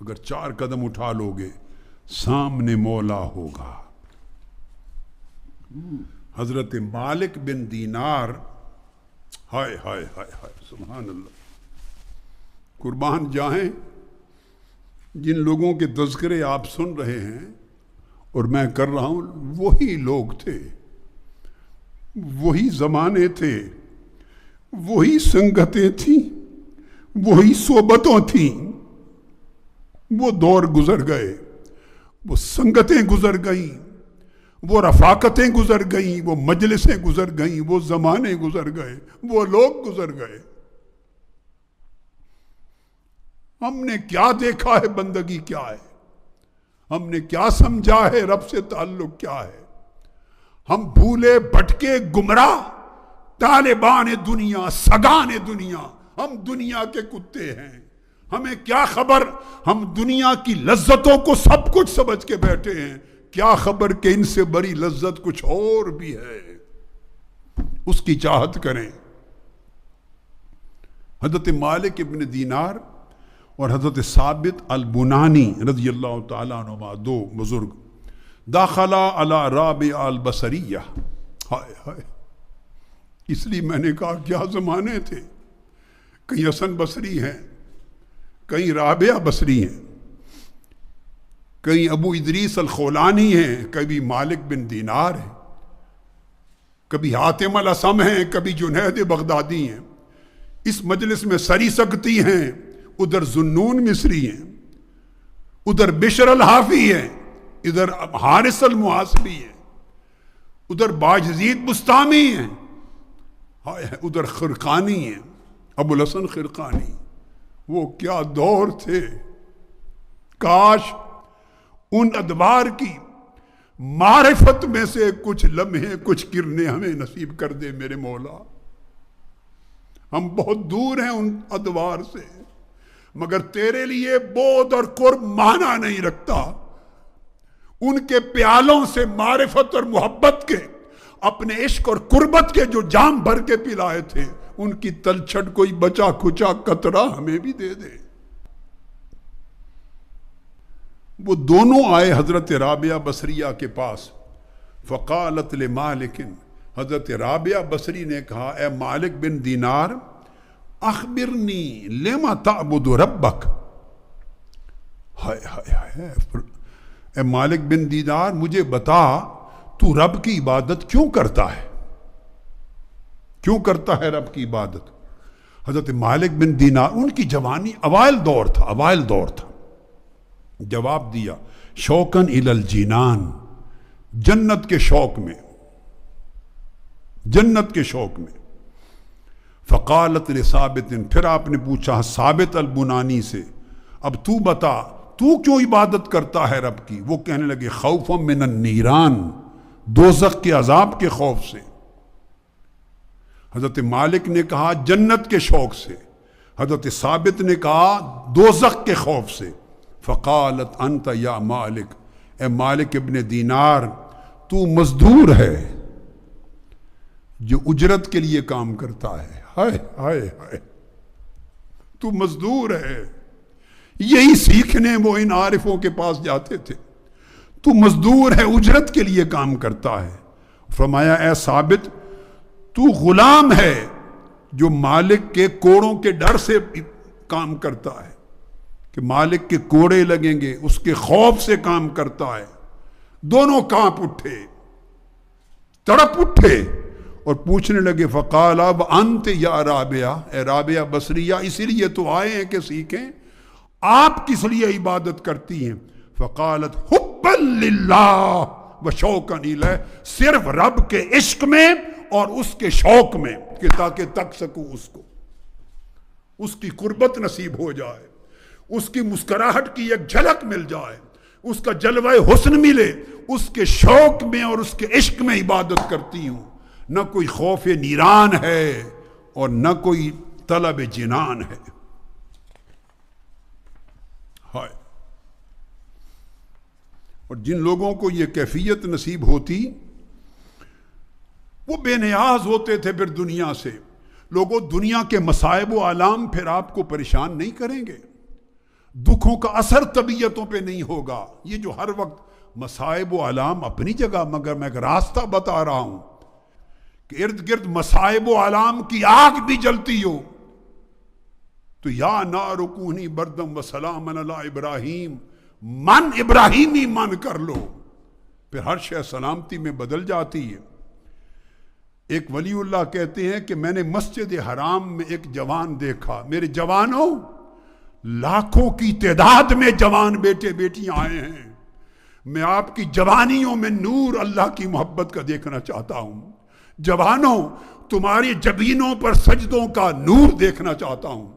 اگر 4 قدم اٹھا لو گے سامنے مولا ہوگا. حضرت مالک بن دینار، ہائے ہائے ہائے ہائے سبحان اللہ، قربان جائیں جن لوگوں کے تذکرے آپ سن رہے ہیں اور میں کر رہا ہوں، وہی لوگ تھے، وہی زمانے تھے، وہی سنگتیں تھیں، وہی صحبتوں تھیں. وہ دور گزر گئے، وہ سنگتیں گزر گئیں، وہ رفاقتیں گزر گئیں، وہ مجلسیں گزر گئیں، وہ زمانے گزر گئے، وہ لوگ گزر گئے. ہم نے کیا دیکھا ہے بندگی کیا ہے، ہم نے کیا سمجھا ہے رب سے تعلق کیا ہے. ہم بھولے بھٹکے گمراہ طالبان دنیا، سگان دنیا، ہم دنیا کے کتے ہیں. ہمیں کیا خبر، ہم دنیا کی لذتوں کو سب کچھ سمجھ کے بیٹھے ہیں، کیا خبر کہ ان سے بڑی لذت کچھ اور بھی ہے. اس کی چاہت کریں. حضرت مالک ابن دینار اور حضرت ثابت البنانی رضی اللہ تعالیٰ عنہما، 2 بزرگ، داخلہ علی رابعہ البصریہ. ہائے ہائے، اس لیے میں نے کہا کیا زمانے تھے. کہیں حسن بصری ہیں، کہیں رابعہ بصری ہیں، کہیں ابو ادریس الخولانی ہیں، کبھی مالک بن دینار ہیں، کبھی حاتم الاسم ہیں، کبھی جنید بغدادی ہیں. اس مجلس میں سری سکتی ہیں، ادھر ذنون مصری ہیں، ادھر بشر الحافی ہیں، ادھر حارث المحاسبی ہیں، ادھر باجزید بستامی ہیں، ادھر خرقانی ہیں، ابو الحسن خرقانی. وہ کیا دور تھے. کاش ان ادوار کی معرفت میں سے کچھ لمحے، کچھ کرنے ہمیں نصیب کر دے میرے مولا. ہم بہت دور ہیں ان ادوار سے، مگر تیرے لیے بود اور قرب معنی نہیں رکھتا. ان کے پیالوں سے معرفت اور محبت کے، اپنے عشق اور قربت کے جو جام بھر کے پلائے تھے، ان کی تلچھٹ کوئی بچا کھچا قطرہ ہمیں بھی دے دے. وہ دونوں آئے حضرت رابعہ بصریہ کے پاس. فقالت لمالک، حضرت رابعہ بصری نے کہا اے مالک بن دینار، اخبرنی لما تعبد ربک. ہائے ہائے ہائے، اے مالک بن دینار مجھے بتا تو رب کی عبادت کیوں کرتا ہے، کیوں کرتا ہے رب کی عبادت. حضرت مالک بن دینار، ان کی جوانی اوائل دور تھا. جواب دیا شوقاً الی الجنان، جنت کے شوق میں، جنت کے شوق میں. فقالت لثابت، پھر آپ نے پوچھا ثابت البنانی سے، اب تو بتا تو کیوں عبادت کرتا ہے رب کی. وہ کہنے لگے خوفا من النیران، دوزخ کے عذاب کے خوف سے. حضرت مالک نے کہا جنت کے شوق سے، حضرت ثابت نے کہا دوزخ کے خوف سے. فقالت انت یا مالک، اے مالک ابن دینار تو مزدور ہے جو اجرت کے لیے کام کرتا ہے. ہائے ہائے ہائے، تو مزدور ہے. یہی سیکھنے وہ ان عارفوں کے پاس جاتے تھے. تو مزدور ہے، اجرت کے لیے کام کرتا ہے. فرمایا اے ثابت تو غلام ہے جو مالک کے کوڑوں کے ڈر سے کام کرتا ہے، کہ مالک کے کوڑے لگیں گے، اس کے خوف سے کام کرتا ہے. دونوں کانپ اٹھے، تڑپ اٹھے اور پوچھنے لگے فقال اب انت یا رابعہ، اے رابعہ بصریہ اسی لیے تو آئے ہیں کہ سیکھیں، آپ کس لیے عبادت کرتی ہیں. فقالت حبا للہ و شوقا الیہ، صرف رب کے عشق میں اور اس کے شوق میں، کہ تاکہ تک سکوں اس کو، اس کی قربت نصیب ہو جائے، اس کی مسکراہٹ کی ایک جھلک مل جائے، اس کا جلوہ حسن ملے. اس کے شوق میں اور اس کے عشق میں عبادت کرتی ہوں. نہ کوئی خوف نیران ہے اور نہ کوئی طلب جنان ہے. ہائے، اور جن لوگوں کو یہ کیفیت نصیب ہوتی وہ بے نیاز ہوتے تھے پھر دنیا سے. لوگوں دنیا کے مصائب و آلام پھر آپ کو پریشان نہیں کریں گے، دکھوں کا اثر طبیعتوں پہ نہیں ہوگا. یہ جو ہر وقت مصائب و آلام اپنی جگہ، مگر میں ایک راستہ بتا رہا ہوں کہ ارد گرد مصائب و آلام کی آگ بھی جلتی ہو تو یا نار کونی بردم و سلام علی ابراہیم، من ابراہیمی من کر لو، پھر ہر شے سلامتی میں بدل جاتی ہے. ایک ولی اللہ کہتے ہیں کہ میں نے مسجد حرام میں ایک جوان دیکھا. میرے جوانوں، لاکھوں کی تعداد میں جوان بیٹے بیٹیاں آئے ہیں. میں آپ کی جوانیوں میں نور اللہ کی محبت کا دیکھنا چاہتا ہوں. جوانوں، تمہاری جبینوں پر سجدوں کا نور دیکھنا چاہتا ہوں.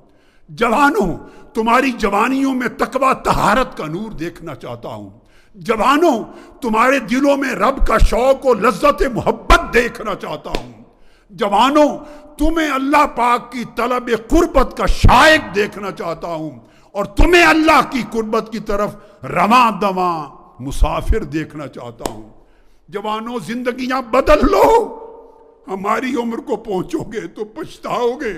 جوانوں، تمہاری جوانیوں میں تقویٰ طہارت کا نور دیکھنا چاہتا ہوں. جوانوں، تمہارے دلوں میں رب کا شوق و لذت محبت دیکھنا چاہتا ہوں. جوانوں، تمہیں اللہ پاک کی طلب قربت کا شائق دیکھنا چاہتا ہوں، اور تمہیں اللہ کی قربت کی طرف رواں دواں مسافر دیکھنا چاہتا ہوں. جوانوں، زندگیاں بدل لو، ہماری عمر کو پہنچو گے تو پچھتاؤ گے.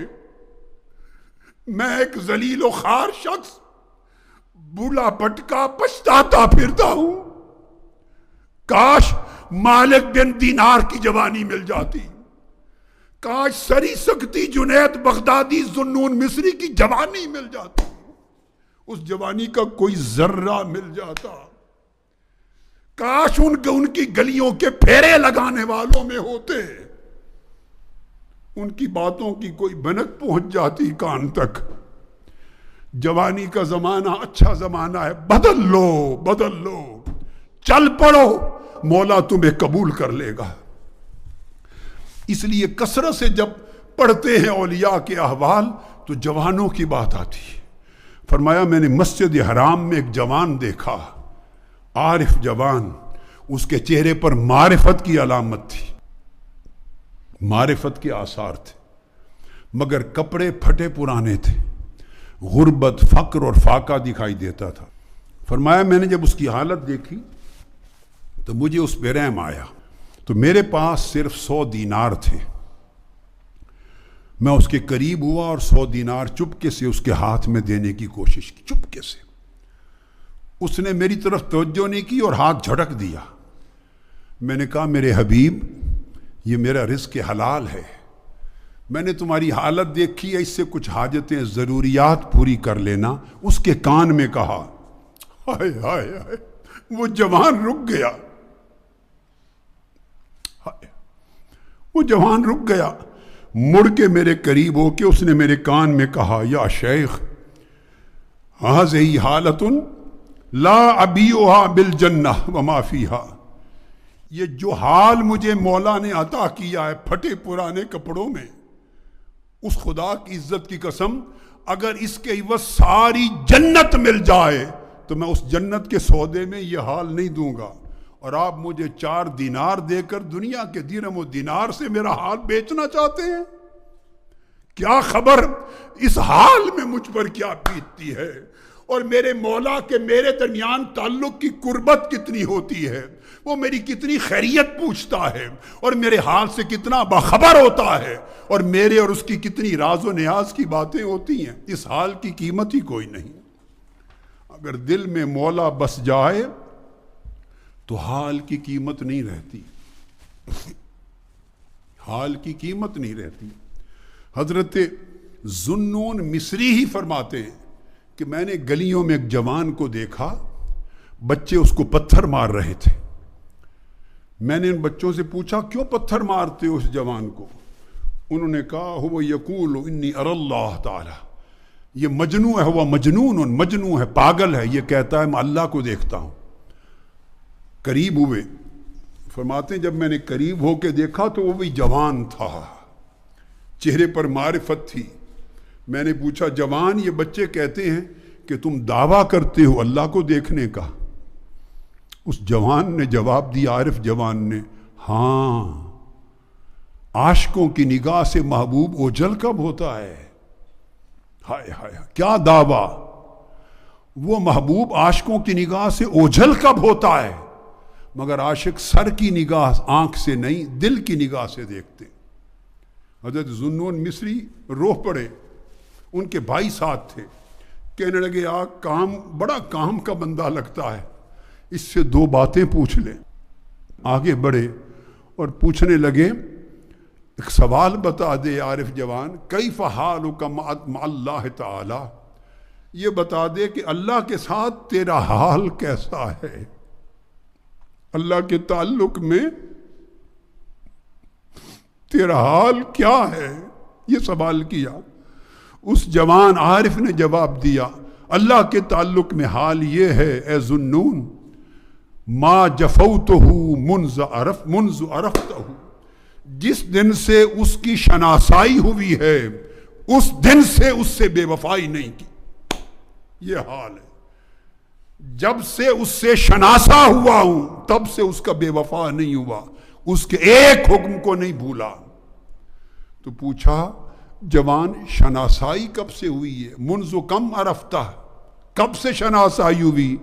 میں ایک ذلیل و خوار شخص بولا پٹکا پچھتاتا پھرتا ہوں. کاش مالک بن دینار کی جوانی مل جاتی، کاش سری سکتی جنید بغدادی ذوالنون مصری کی جوانی مل جاتی، اس جوانی کا کوئی ذرہ مل جاتا. کاش ان کی گلیوں کے پھیرے لگانے والوں میں ہوتے، ان کی باتوں کی کوئی بھنک پہنچ جاتی کان تک. جوانی کا زمانہ اچھا زمانہ ہے، بدل لو بدل لو، چل پڑو، مولا تمہیں قبول کر لے گا. اس لیے کثرت سے جب پڑھتے ہیں اولیاء کے احوال تو جوانوں کی بات آتی ہے. فرمایا میں نے مسجد حرام میں ایک جوان دیکھا، عارف جوان، اس کے چہرے پر معرفت کی علامت تھی، معرفت کے آثار تھے، مگر کپڑے پھٹے پرانے تھے، غربت، فقر اور فاقہ دکھائی دیتا تھا. فرمایا میں نے جب اس کی حالت دیکھی تو مجھے اس پہ رحم آیا. تو میرے پاس صرف 100 دینار تھے. میں اس کے قریب ہوا اور 100 دینار چپکے سے اس کے ہاتھ میں دینے کی کوشش کی، چپکے سے. اس نے میری طرف توجہ نہیں کی اور ہاتھ جھٹک دیا. میں نے کہا میرے حبیب، یہ میرا رزق حلال ہے، میں نے تمہاری حالت دیکھی ہے، اس سے کچھ حاجتیں ضروریات پوری کر لینا. اس کے کان میں کہا. ہائے ہائے ہائے، وہ جوان رک گیا، وہ جوان رک گیا. مڑ کے میرے قریب ہو کے اس نے میرے کان میں کہا، یا شیخ، ہذہ حالۃ لا ابیعھا بالجنہ وما فیہا. یہ جو حال مجھے مولا نے عطا کیا ہے پھٹے پرانے کپڑوں میں، اس خدا کی عزت کی قسم، اگر اس کے عوض ساری جنت مل جائے تو میں اس جنت کے سودے میں یہ حال نہیں دوں گا. اور آپ مجھے 4 دینار دے کر دنیا کے درہم و دینار سے میرا حال بیچنا چاہتے ہیں؟ کیا خبر اس حال میں مجھ پر کیا بیتتی ہے، اور میرے مولا کے میرے درمیان تعلق کی قربت کتنی ہوتی ہے، وہ میری کتنی خیریت پوچھتا ہے اور میرے حال سے کتنا باخبر ہوتا ہے، اور میرے اور اس کی کتنی راز و نیاز کی باتیں ہوتی ہیں. اس حال کی قیمت ہی کوئی نہیں. اگر دل میں مولا بس جائے تو حال کی قیمت نہیں رہتی، حال کی قیمت نہیں رہتی. حضرت ذوالنون مصری ہی فرماتے ہیں کہ میں نے گلیوں میں ایک جوان کو دیکھا، بچے اس کو پتھر مار رہے تھے. میں نے ان بچوں سے پوچھا کیوں پتھر مارتے ہو اس جوان کو؟ انہوں نے کہا ہو یقول انی اری اللہ تعالی، یہ مجنون ہے، ہوا مجنون، مجنون ہے، پاگل ہے، یہ کہتا ہے میں اللہ کو دیکھتا ہوں. قریب ہوئے، فرماتے ہیں جب میں نے قریب ہو کے دیکھا تو وہ بھی جوان تھا، چہرے پر معرفت تھی. میں نے پوچھا جوان، یہ بچے کہتے ہیں کہ تم دعویٰ کرتے ہو اللہ کو دیکھنے کا؟ اس جوان نے جواب دیا، عارف جوان نے، ہاں، عاشقوں کی نگاہ سے محبوب اوجھل کب ہوتا ہے؟ ہائے ہائے، کیا دعویٰ! وہ محبوب عاشقوں کی نگاہ سے اوجھل کب ہوتا ہے؟ مگر عاشق سر کی نگاہ، آنکھ سے نہیں، دل کی نگاہ سے دیکھتے. حضرت ذوالنون مصری رو پڑے، ان کے بھائی ساتھ تھے، کہنے لگے بڑا کام کا بندہ لگتا ہے، اس سے 2 باتیں پوچھ لیں۔ آگے بڑھے اور پوچھنے لگے ایک سوال بتا دے عارف جوان، کیف حالک مع اللہ تعالی، یہ بتا دے کہ اللہ کے ساتھ تیرا حال کیسا ہے، اللہ کے تعلق میں تیرا حال کیا ہے، یہ سوال کیا۔ اس جوان عارف نے جواب دیا، اللہ کے تعلق میں حال یہ ہے اے ذوالنون، ما جفوتہ منذ عرفتہ، جس دن سے اس کی شناسائی ہوئی ہے اس دن سے اس سے بے وفائی نہیں کی، یہ حال ہے۔ جب سے اس سے شناسا ہوا ہوں تب سے اس کا بے وفا نہیں ہوا، اس کے ایک حکم کو نہیں بھولا۔ تو پوچھا جوان شناسائی کب سے ہوئی ہے؟ منذ کم عرفتہ، کب سے شناسائی ہوئی؟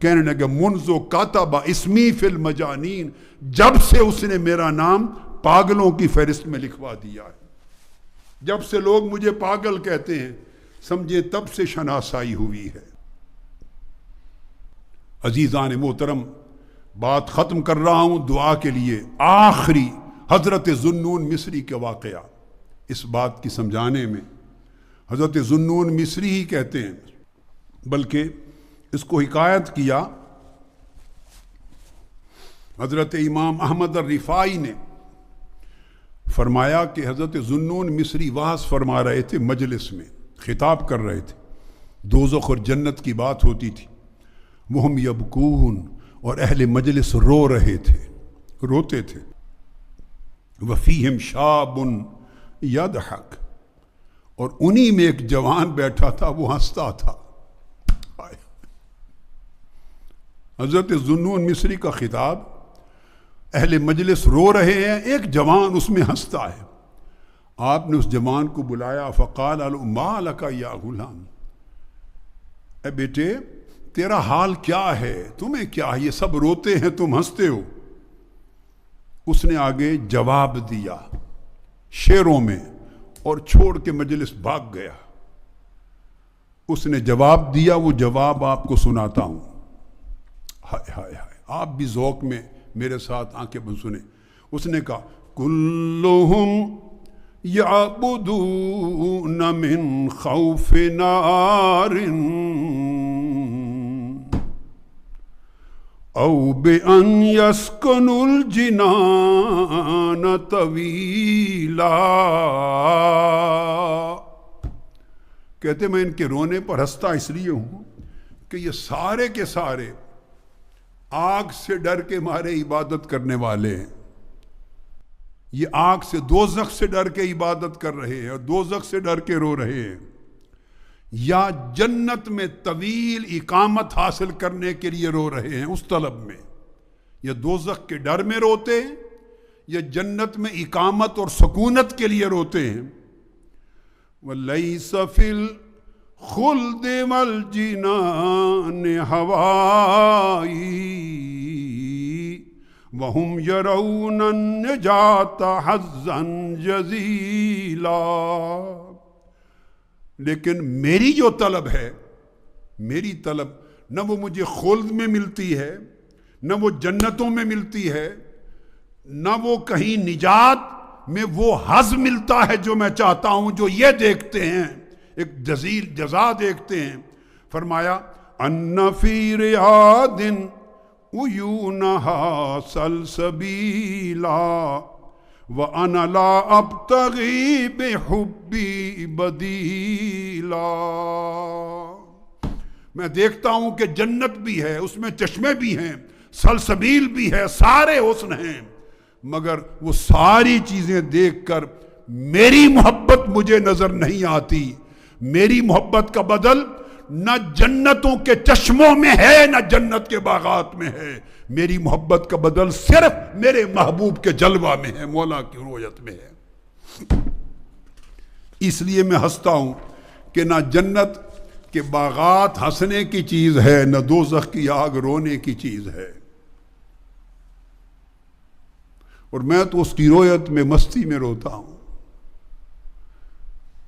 کہنے لگے منذ کاتب اسمی فی المجانین، جب سے اس نے میرا نام پاگلوں کی فہرست میں لکھوا دیا ہے، جب سے لوگ مجھے پاگل کہتے ہیں سمجھے تب سے شناسائی ہوئی ہے۔ عزیزان محترم، بات ختم کر رہا ہوں دعا کے لیے۔ آخری حضرت ذوالنون مصری کا واقعہ اس بات کی سمجھانے میں، حضرت ذوالنون مصری ہی کہتے ہیں، بلکہ اس کو حکایت کیا حضرت امام احمد الرفاعی نے۔ فرمایا کہ حضرت ذوالنون مصری وعظ فرما رہے تھے، مجلس میں خطاب کر رہے تھے، دوزخ اور جنت کی بات ہوتی تھی، وہم یبکون، اور اہل مجلس رو رہے تھے، روتے تھے، وفیہم شاب یضحک، اور انہی میں ایک جوان بیٹھا تھا وہ ہنستا تھا۔ حضرت ذوالنون مصری کا خطاب، اہل مجلس رو رہے ہیں، ایک جوان اس میں ہنستا ہے۔ آپ نے اس جوان کو بلایا، فقال ما لک یا غلام، اے بیٹے تیرا حال کیا ہے، تمہیں کیا ہے، یہ سب روتے ہیں تم ہنستے ہو۔ اس نے آگے جواب دیا شعروں میں اور چھوڑ کے مجلس بھاگ گیا۔ اس نے جواب دیا، وہ جواب آپ کو سناتا ہوں۔ ہائے ہائے ہائے، آپ بھی ذوق میں میرے ساتھ آنکھیں بند سنیں۔ اس نے کہا کلہم یعبدون من خوف نار او بأن یسکنوا الجنان طویلا، کہتے میں ان کے رونے پر ہنستا اس لیے ہوں کہ یہ سارے کے سارے آگ سے ڈر کے مارے عبادت کرنے والے ہیں، یہ آگ سے دوزخ سے ڈر کے عبادت کر رہے ہیں اور دوزخ سے ڈر کے رو رہے ہیں، یا جنت میں طویل اقامت حاصل کرنے کے لیے رو رہے ہیں اس طلب میں، یا دوزخ کے ڈر میں روتے ہیں یا جنت میں اقامت اور سکونت کے لیے روتے ہیں۔ وَلَيْسَ فِي الْخُلْدِ وَالْجِنَانِ هَوَائِي وَهُمْ يَرَوْنَ النِّجَاةَ حَظًّا جَزِيلًا، لیکن میری جو طلب ہے، میری طلب نہ وہ مجھے خلد میں ملتی ہے، نہ وہ جنتوں میں ملتی ہے، نہ وہ کہیں نجات میں وہ حظ ملتا ہے جو میں چاہتا ہوں، جو یہ دیکھتے ہیں ایک جزیل جزا دیکھتے ہیں۔ فرمایا ان فی ریاض عیونہا سلسبیلا وَأَنَا لَا أَبْتَغِي بِحُبِّي بَدِيلًا، میں دیکھتا ہوں کہ جنت بھی ہے، اس میں چشمے بھی ہیں، سلسبیل بھی ہے، سارے حسن ہیں، مگر وہ ساری چیزیں دیکھ کر میری محبت مجھے نظر نہیں آتی۔ میری محبت کا بدل نہ جنتوں کے چشموں میں ہے نہ جنت کے باغات میں ہے، میری محبت کا بدل صرف میرے محبوب کے جلوہ میں ہے، مولا کی رؤیت میں ہے۔ اس لیے میں ہنستا ہوں کہ نہ جنت کے باغات ہنسنے کی چیز ہے، نہ دوزخ کی آگ رونے کی چیز ہے، اور میں تو اس کی رؤیت میں مستی میں روتا ہوں۔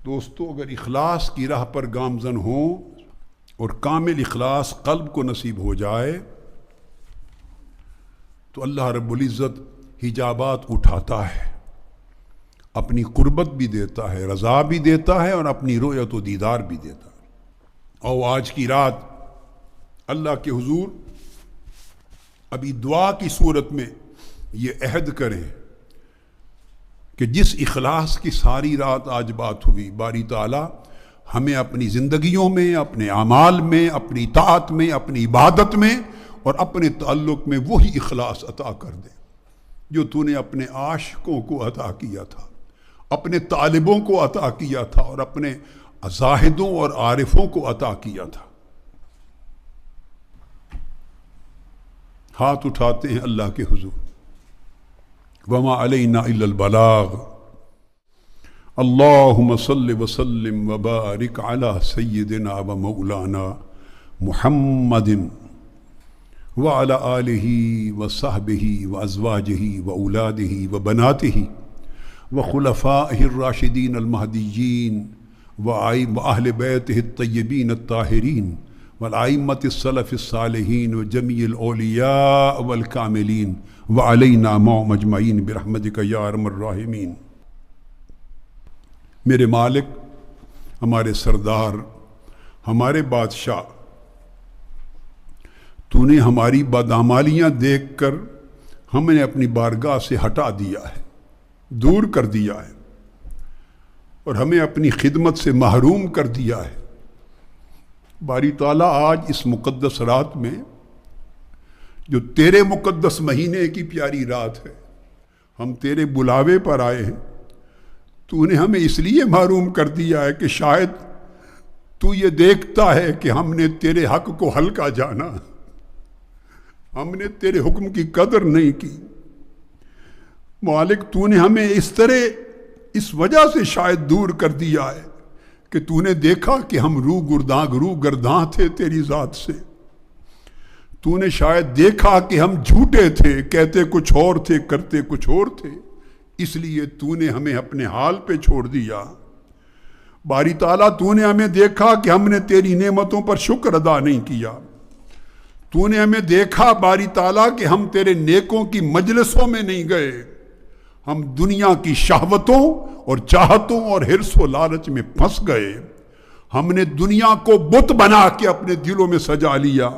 دوستو اگر اخلاص کی راہ پر گامزن ہوں اور کامل اخلاص قلب کو نصیب ہو جائے تو اللہ رب العزت حجابات اٹھاتا ہے، اپنی قربت بھی دیتا ہے، رضا بھی دیتا ہے اور اپنی رؤیت و دیدار بھی دیتا ہے۔ اور آج کی رات اللہ کے حضور ابھی دعا کی صورت میں یہ عہد کریں کہ جس اخلاص کی ساری رات آج بات ہوئی، باری تعالی ہمیں اپنی زندگیوں میں، اپنے اعمال میں، اپنی اطاعت میں، اپنی عبادت میں اور اپنے تعلق میں وہی اخلاص عطا کر دے جو تو نے اپنے عاشقوں کو عطا کیا تھا، اپنے طالبوں کو عطا کیا تھا اور اپنے زاہدوں اور عارفوں کو عطا کیا تھا۔ ہاتھ اٹھاتے ہیں اللہ کے حضور، وما علینا الا البلاغ، اللہم صل وسلم وبارک علی سیدنا و مولانا محمد وعلی آلہ وصحبہ وازواجہ واولادہ وبناتہ وخلفائہ الراشدین المہدیین واہل بیتہ الطیبین الطاہرین والائمۃ السلف الصالحین وجمیع الاولیاء والکاملین وعلینا معهم اجمعین برحمتک یا ارحم الراحمین۔ میرے مالک، ہمارے سردار، ہمارے بادشاہ، تو نے ہماری بدعمالیاں دیکھ کر ہمیں اپنی بارگاہ سے ہٹا دیا ہے، دور کر دیا ہے اور ہمیں اپنی خدمت سے محروم کر دیا ہے۔ باری تعالیٰ آج اس مقدس رات میں جو تیرے مقدس مہینے کی پیاری رات ہے، ہم تیرے بلاوے پر آئے ہیں۔ تو نے ہمیں اس لیے محروم کر دیا ہے کہ شاید تو یہ دیکھتا ہے کہ ہم نے تیرے حق کو ہلکا جانا، ہم نے تیرے حکم کی قدر نہیں کی۔ مالک، تو نے ہمیں اس طرح اس وجہ سے شاید دور کر دیا ہے کہ تو نے دیکھا کہ ہم رو گرداں تھے تیری ذات سے۔ تو نے شاید دیکھا کہ ہم جھوٹے تھے، کہتے کچھ اور تھے، کرتے کچھ اور تھے، اس لیے تو نے ہمیں اپنے حال پہ چھوڑ دیا۔ باری تعالیٰ، تو نے ہمیں دیکھا کہ ہم نے تیری نعمتوں پر شکر ادا نہیں کیا۔ تو نے ہمیں دیکھا باری تعالیٰ کہ ہم تیرے نیکوں کی مجلسوں میں نہیں گئے، ہم دنیا کی شہوتوں اور چاہتوں اور حرص و لالچ میں پھنس گئے۔ ہم نے دنیا کو بت بنا کے اپنے دلوں میں سجا لیا۔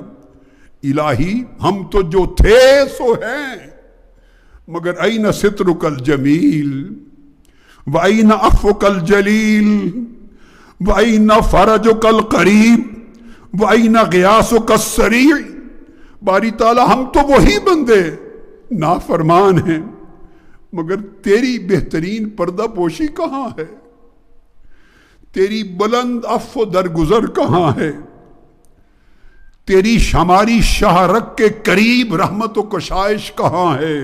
الہی، ہم تو جو تھے سو ہیں، مگر این سترک الجمیل وَأَيْنَ عَفْوُكَ الْجَلِيلُ وَأَيْنَ فَرَجُكَ الْقَرِيبُ وَأَيْنَ غِيَاثُكَ السَّرِيعُ۔ باری تعالیٰ، ہم تو وہی بندے نافرمان ہیں، مگر تیری بہترین پردہ پوشی کہاں ہے؟ تیری بلند عفو درگزر کہاں ہے؟ تیری ہماری شاہ رگ کے قریب رحمت و کشائش کہاں ہے؟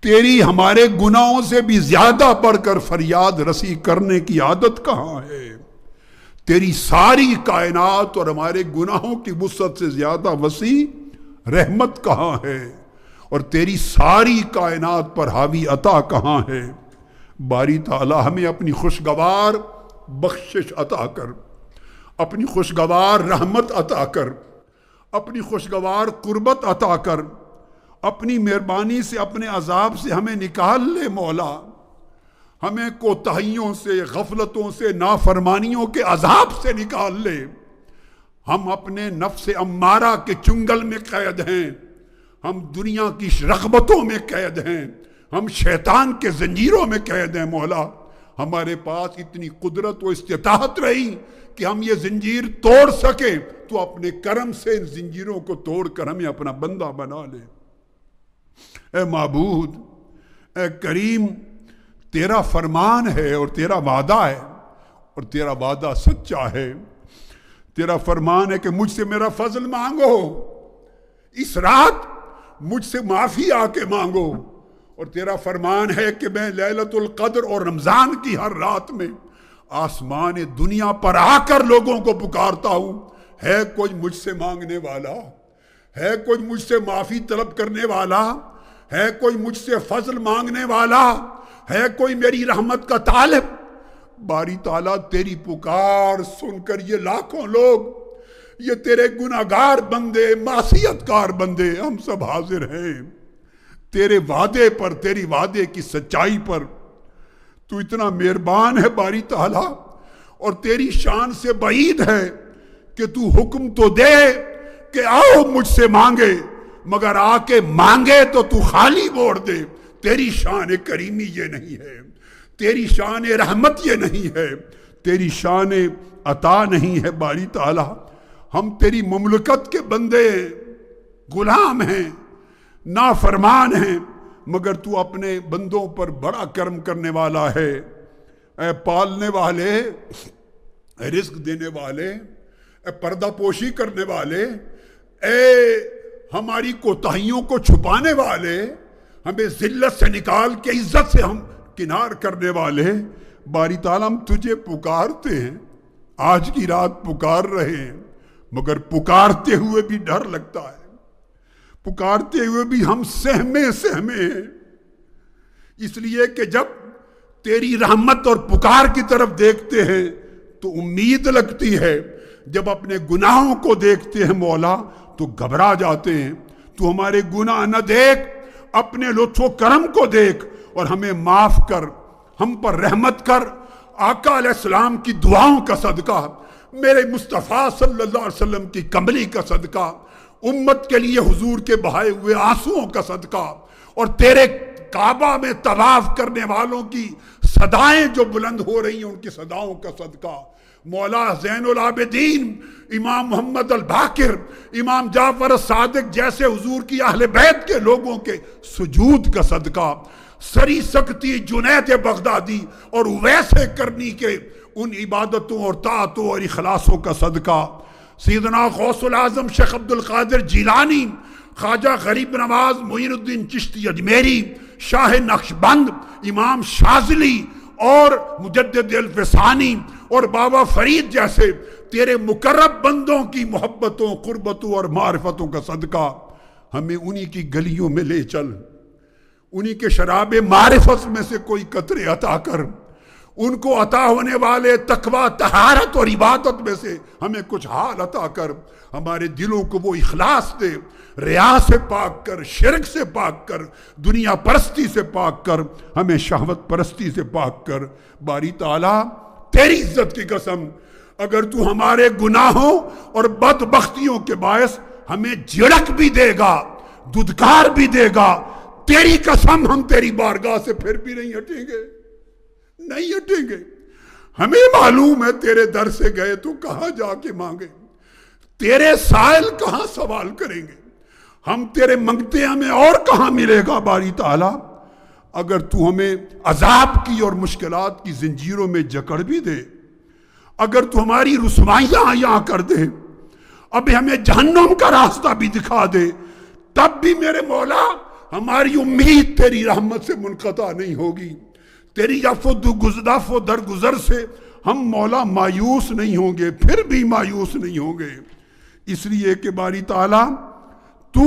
تیری ہمارے گناہوں سے بھی زیادہ بڑھ کر فریاد رسی کرنے کی عادت کہاں ہے؟ تیری ساری کائنات اور ہمارے گناہوں کی وسعت سے زیادہ وسیع رحمت کہاں ہے؟ اور تیری ساری کائنات پر حاوی عطا کہاں ہے؟ باری تعالیٰ، ہمیں اپنی خوشگوار بخشش عطا کر، اپنی خوشگوار رحمت عطا کر، اپنی خوشگوار قربت عطا کر، اپنی مہربانی سے اپنے عذاب سے ہمیں نکال لے مولا، ہمیں کوتاہیوں سے، غفلتوں سے، نافرمانیوں کے عذاب سے نکال لے۔ ہم اپنے نفس امارہ کے چنگل میں قید ہیں، ہم دنیا کی رغبتوں میں قید ہیں، ہم شیطان کے زنجیروں میں قید ہیں مولا۔ ہمارے پاس اتنی قدرت و استطاعت رہی کہ ہم یہ زنجیر توڑ سکیں، تو اپنے کرم سے ان زنجیروں کو توڑ کر ہمیں اپنا بندہ بنا لے۔ اے معبود، اے کریم، تیرا فرمان ہے اور تیرا وعدہ ہے، اور تیرا وعدہ سچا ہے۔ تیرا فرمان ہے کہ مجھ سے میرا فضل مانگو، اس رات مجھ سے معافی آ کے مانگو، اور تیرا فرمان ہے کہ میں لیلۃ القدر اور رمضان کی ہر رات میں آسمان دنیا پر آ کر لوگوں کو پکارتا ہوں، ہے کوئی مجھ سے مانگنے والا، ہے کوئی مجھ سے معافی طلب کرنے والا، ہے کوئی مجھ سے فضل مانگنے والا، ہے کوئی میری رحمت کا طالب۔ باری تعالیٰ تیری پکار سن کر یہ لاکھوں لوگ، یہ تیرے گناہگار بندے، معصیت کار بندے، ہم سب حاضر ہیں تیرے وعدے پر، تیری وعدے کی سچائی پر۔ تو اتنا مہربان ہے باری تعالیٰ، اور تیری شان سے بعید ہے کہ تو حکم تو دے کہ آؤ مجھ سے مانگے، مگر آ کے مانگے تو خالی موڑ دے۔ تیری شان کریمی یہ نہیں ہے، تیری شان رحمت یہ نہیں ہے، تیری شان عطا نہیں ہے باری تعالیٰ۔ ہم تیری مملکت کے بندے ہیں، غلام ہیں، نافرمان ہیں، مگر تو اپنے بندوں پر بڑا کرم کرنے والا ہے۔ اے پالنے والے، اے رزق دینے والے، اے پردہ پوشی کرنے والے، اے ہماری کوتاہیوں کو چھپانے والے، ہمیں ذلت سے نکال کے عزت سے ہم کنار کرنے والے، باری تعالیٰ ہم تجھے پکارتے ہیں، آج کی رات پکار رہے ہیں، مگر پکارتے ہوئے بھی ڈر لگتا ہے، پکارتے ہوئے بھی ہم سہمے ہیں، اس لیے کہ جب تیری رحمت اور پکار کی طرف دیکھتے ہیں تو امید لگتی ہے، جب اپنے گناہوں کو دیکھتے ہیں مولا تو گھبرا جاتے ہیں۔ تو ہمارے گناہ نہ دیکھ، اپنے لطف و کرم کو دیکھ اور ہمیں معاف کر، ہم پر رحمت کر۔ آقا علیہ السلام کی دعاؤں کا صدقہ، میرے مصطفیٰ صلی اللہ علیہ وسلم کی کملی کا صدقہ، امت کے لیے حضور کے بہائے ہوئے آنسوؤں کا صدقہ، اور تیرے کعبہ میں طواف کرنے والوں کی صدائیں جو بلند ہو رہی ہیں ان کی صداؤں کا صدقہ، مولا زین العابدین، امام محمد الباقر، امام جعفر الصادق جیسے حضور کی اہل بیت کے لوگوں کے سجود کا صدقہ، سری سکتی جنید بغدادی اور اویس کرنی کے ان عبادتوں اور طاعتوں اور اخلاصوں کا صدقہ، سیدنا غوث العظم شیخ عبد القادر جیلانی، خواجہ غریب نواز معین الدین چشتی اجمیری، شاہ نقشبند، امام شاذلی اور مجدد الفسانی اور بابا فرید جیسے تیرے مقرب بندوں کی محبتوں، قربتوں اور معرفتوں کا صدقہ ہمیں انہی کی گلیوں میں لے چل، انہی کے شراب معرفت میں سے کوئی قطرے عطا کر، ان کو عطا ہونے والے تقوی، طہارت اور عبادت میں سے ہمیں کچھ حال عطا کر، ہمارے دلوں کو وہ اخلاص دے، ریا سے پاک کر، شرک سے پاک کر، دنیا پرستی سے پاک کر، ہمیں شہوت پرستی سے پاک کر۔ باری تعالیٰ تیری عزت کی قسم، اگر تو ہمارے گناہوں اور بدبختیوں کے باعث ہمیں جھڑک بھی دے گا، ددکار بھی دے گا، تیری قسم ہم تیری بارگاہ سے پھر بھی نہیں ہٹیں گے، نہیں ہٹیں گے۔ ہمیں معلوم ہے تیرے در سے گئے تو کہاں جا کے مانگے، تیرے سائل کہاں سوال کریں گے، ہم تیرے منگتے ہمیں اور کہاں ملے گا۔ باری تعالیٰ اگر تو ہمیں عذاب کی اور مشکلات کی زنجیروں میں جکڑ بھی دے، اگر تو ہماری رسوائیاں یہاں کر دے، اب ہمیں جہنم کا راستہ بھی دکھا دے، تب بھی میرے مولا ہماری امید تیری رحمت سے منقطع نہیں ہوگی، تیری عفو درگزر سے ہم مولا مایوس نہیں ہوں گے، پھر بھی مایوس نہیں ہوں گے، اس لیے کہ باری تعالیٰ تو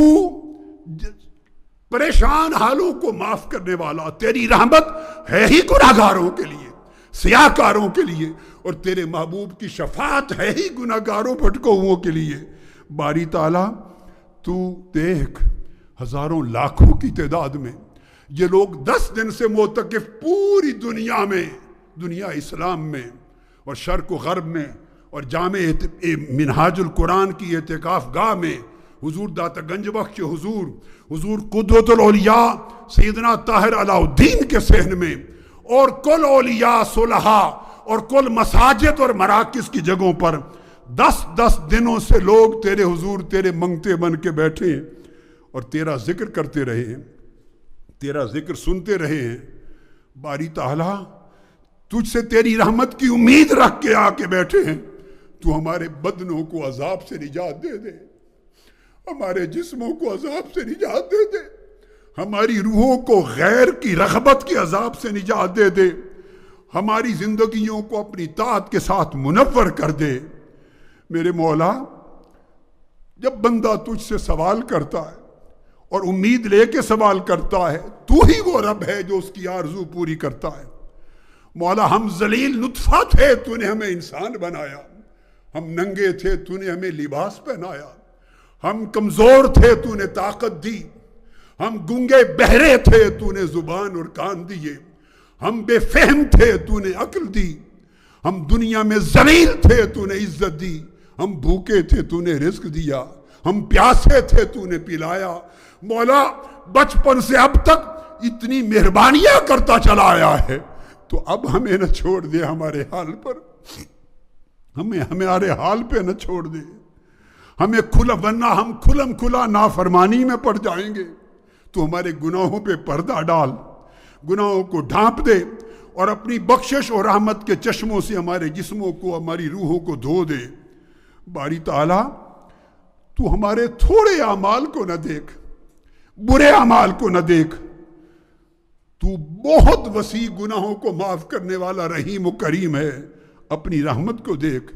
پریشان حالوں کو معاف کرنے والا، تیری رحمت ہے ہی گناہگاروں کے لیے، سیاہکاروں کے لیے، اور تیرے محبوب کی شفاعت ہے ہی گناہگاروں بھٹکو ہوئوں کے لیے۔ باری تعالیٰ تو دیکھ، ہزاروں لاکھوں کی تعداد میں یہ لوگ 10 دن سے معتکف پوری دنیا میں، دنیا اسلام میں اور شرق و غرب میں اور جامع منہاج القرآن کی اعتکاف گاہ میں، حضور داتا گنج بخش حضور قدوۃ الاولیاء سیدنا طاہر علاء الدین کے صحن میں، اور کل اولیاء صلحاء اور کل مساجد اور مراکز کی جگہوں پر 10 دنوں سے لوگ تیرے حضور تیرے منگتے بن کے بیٹھے ہیں اور تیرا ذکر کرتے رہے ہیں، تیرا ذکر سنتے رہے ہیں۔ باری تعالیٰ تجھ سے تیری رحمت کی امید رکھ کے آ کے بیٹھے ہیں، تو ہمارے بدنوں کو عذاب سے نجات دے دے، ہمارے جسموں کو عذاب سے نجات دے دے، ہماری روحوں کو غیر کی رغبت کے عذاب سے نجات دے دے، ہماری زندگیوں کو اپنی طاعت کے ساتھ منور کر دے۔ میرے مولا جب بندہ تجھ سے سوال کرتا ہے اور امید لے کے سوال کرتا ہے، تو ہی وہ رب ہے جو اس کی آرزو پوری کرتا ہے۔ مولا ہم ذلیل نطفہ تھے، تو نے ہمیں انسان بنایا، ہم ننگے تھے، تو نے ہمیں لباس پہنایا، ہم کمزور تھے، تو نے طاقت دی، ہم گنگے بہرے تھے، تو نے زبان اور کان دیے، ہم بے فہم تھے، تو نے عقل دی، ہم دنیا میں ذلیل تھے، تو نے عزت دی، ہم بھوکے تھے، تو نے رزق دیا، ہم پیاسے تھے، تو نے پلایا۔ مولا بچپن سے اب تک اتنی مہربانیاں کرتا چلا آیا ہے، تو اب ہمیں نہ چھوڑ دے ہمارے حال پر، ہمارے حال پہ نہ چھوڑ دے، ہمیں ورنہ ہم کھلم کھلا نافرمانی میں پڑ جائیں گے۔ تو ہمارے گناہوں پہ پردہ ڈال، گناہوں کو ڈھانپ دے، اور اپنی بخشش اور رحمت کے چشموں سے ہمارے جسموں کو، ہماری روحوں کو دھو دے۔ باری تعالیٰ تو ہمارے تھوڑے اعمال کو نہ دیکھ، برے اعمال کو نہ دیکھ، تو بہت وسیع گناہوں کو معاف کرنے والا رحیم و کریم ہے، اپنی رحمت کو دیکھ۔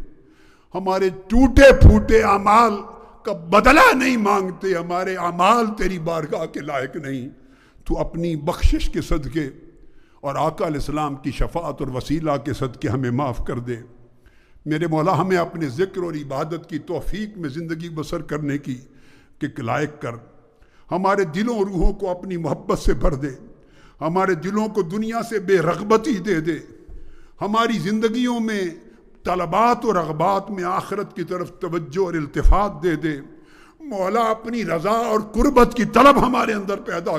ہمارے ٹوٹے پھوٹے اعمال کا بدلہ نہیں مانگتے، ہمارے اعمال تیری بارگاہ کے لائق نہیں، تو اپنی بخشش کے صدقے اور آقا علیہ السلام کی شفاعت اور وسیلہ کے صدقے ہمیں معاف کر دے۔ میرے مولا ہمیں اپنے ذکر اور عبادت کی توفیق میں زندگی بسر کرنے کی لائق کر، ہمارے دلوں اور روحوں کو اپنی محبت سے بھر دے، ہمارے دلوں کو دنیا سے بے رغبتی دے دے، ہماری زندگیوں میں طلبات اور رغبات میں آخرت کی طرف توجہ اور التفات دے دے۔ مولا اپنی رضا اور قربت کی طلب ہمارے اندر پیدا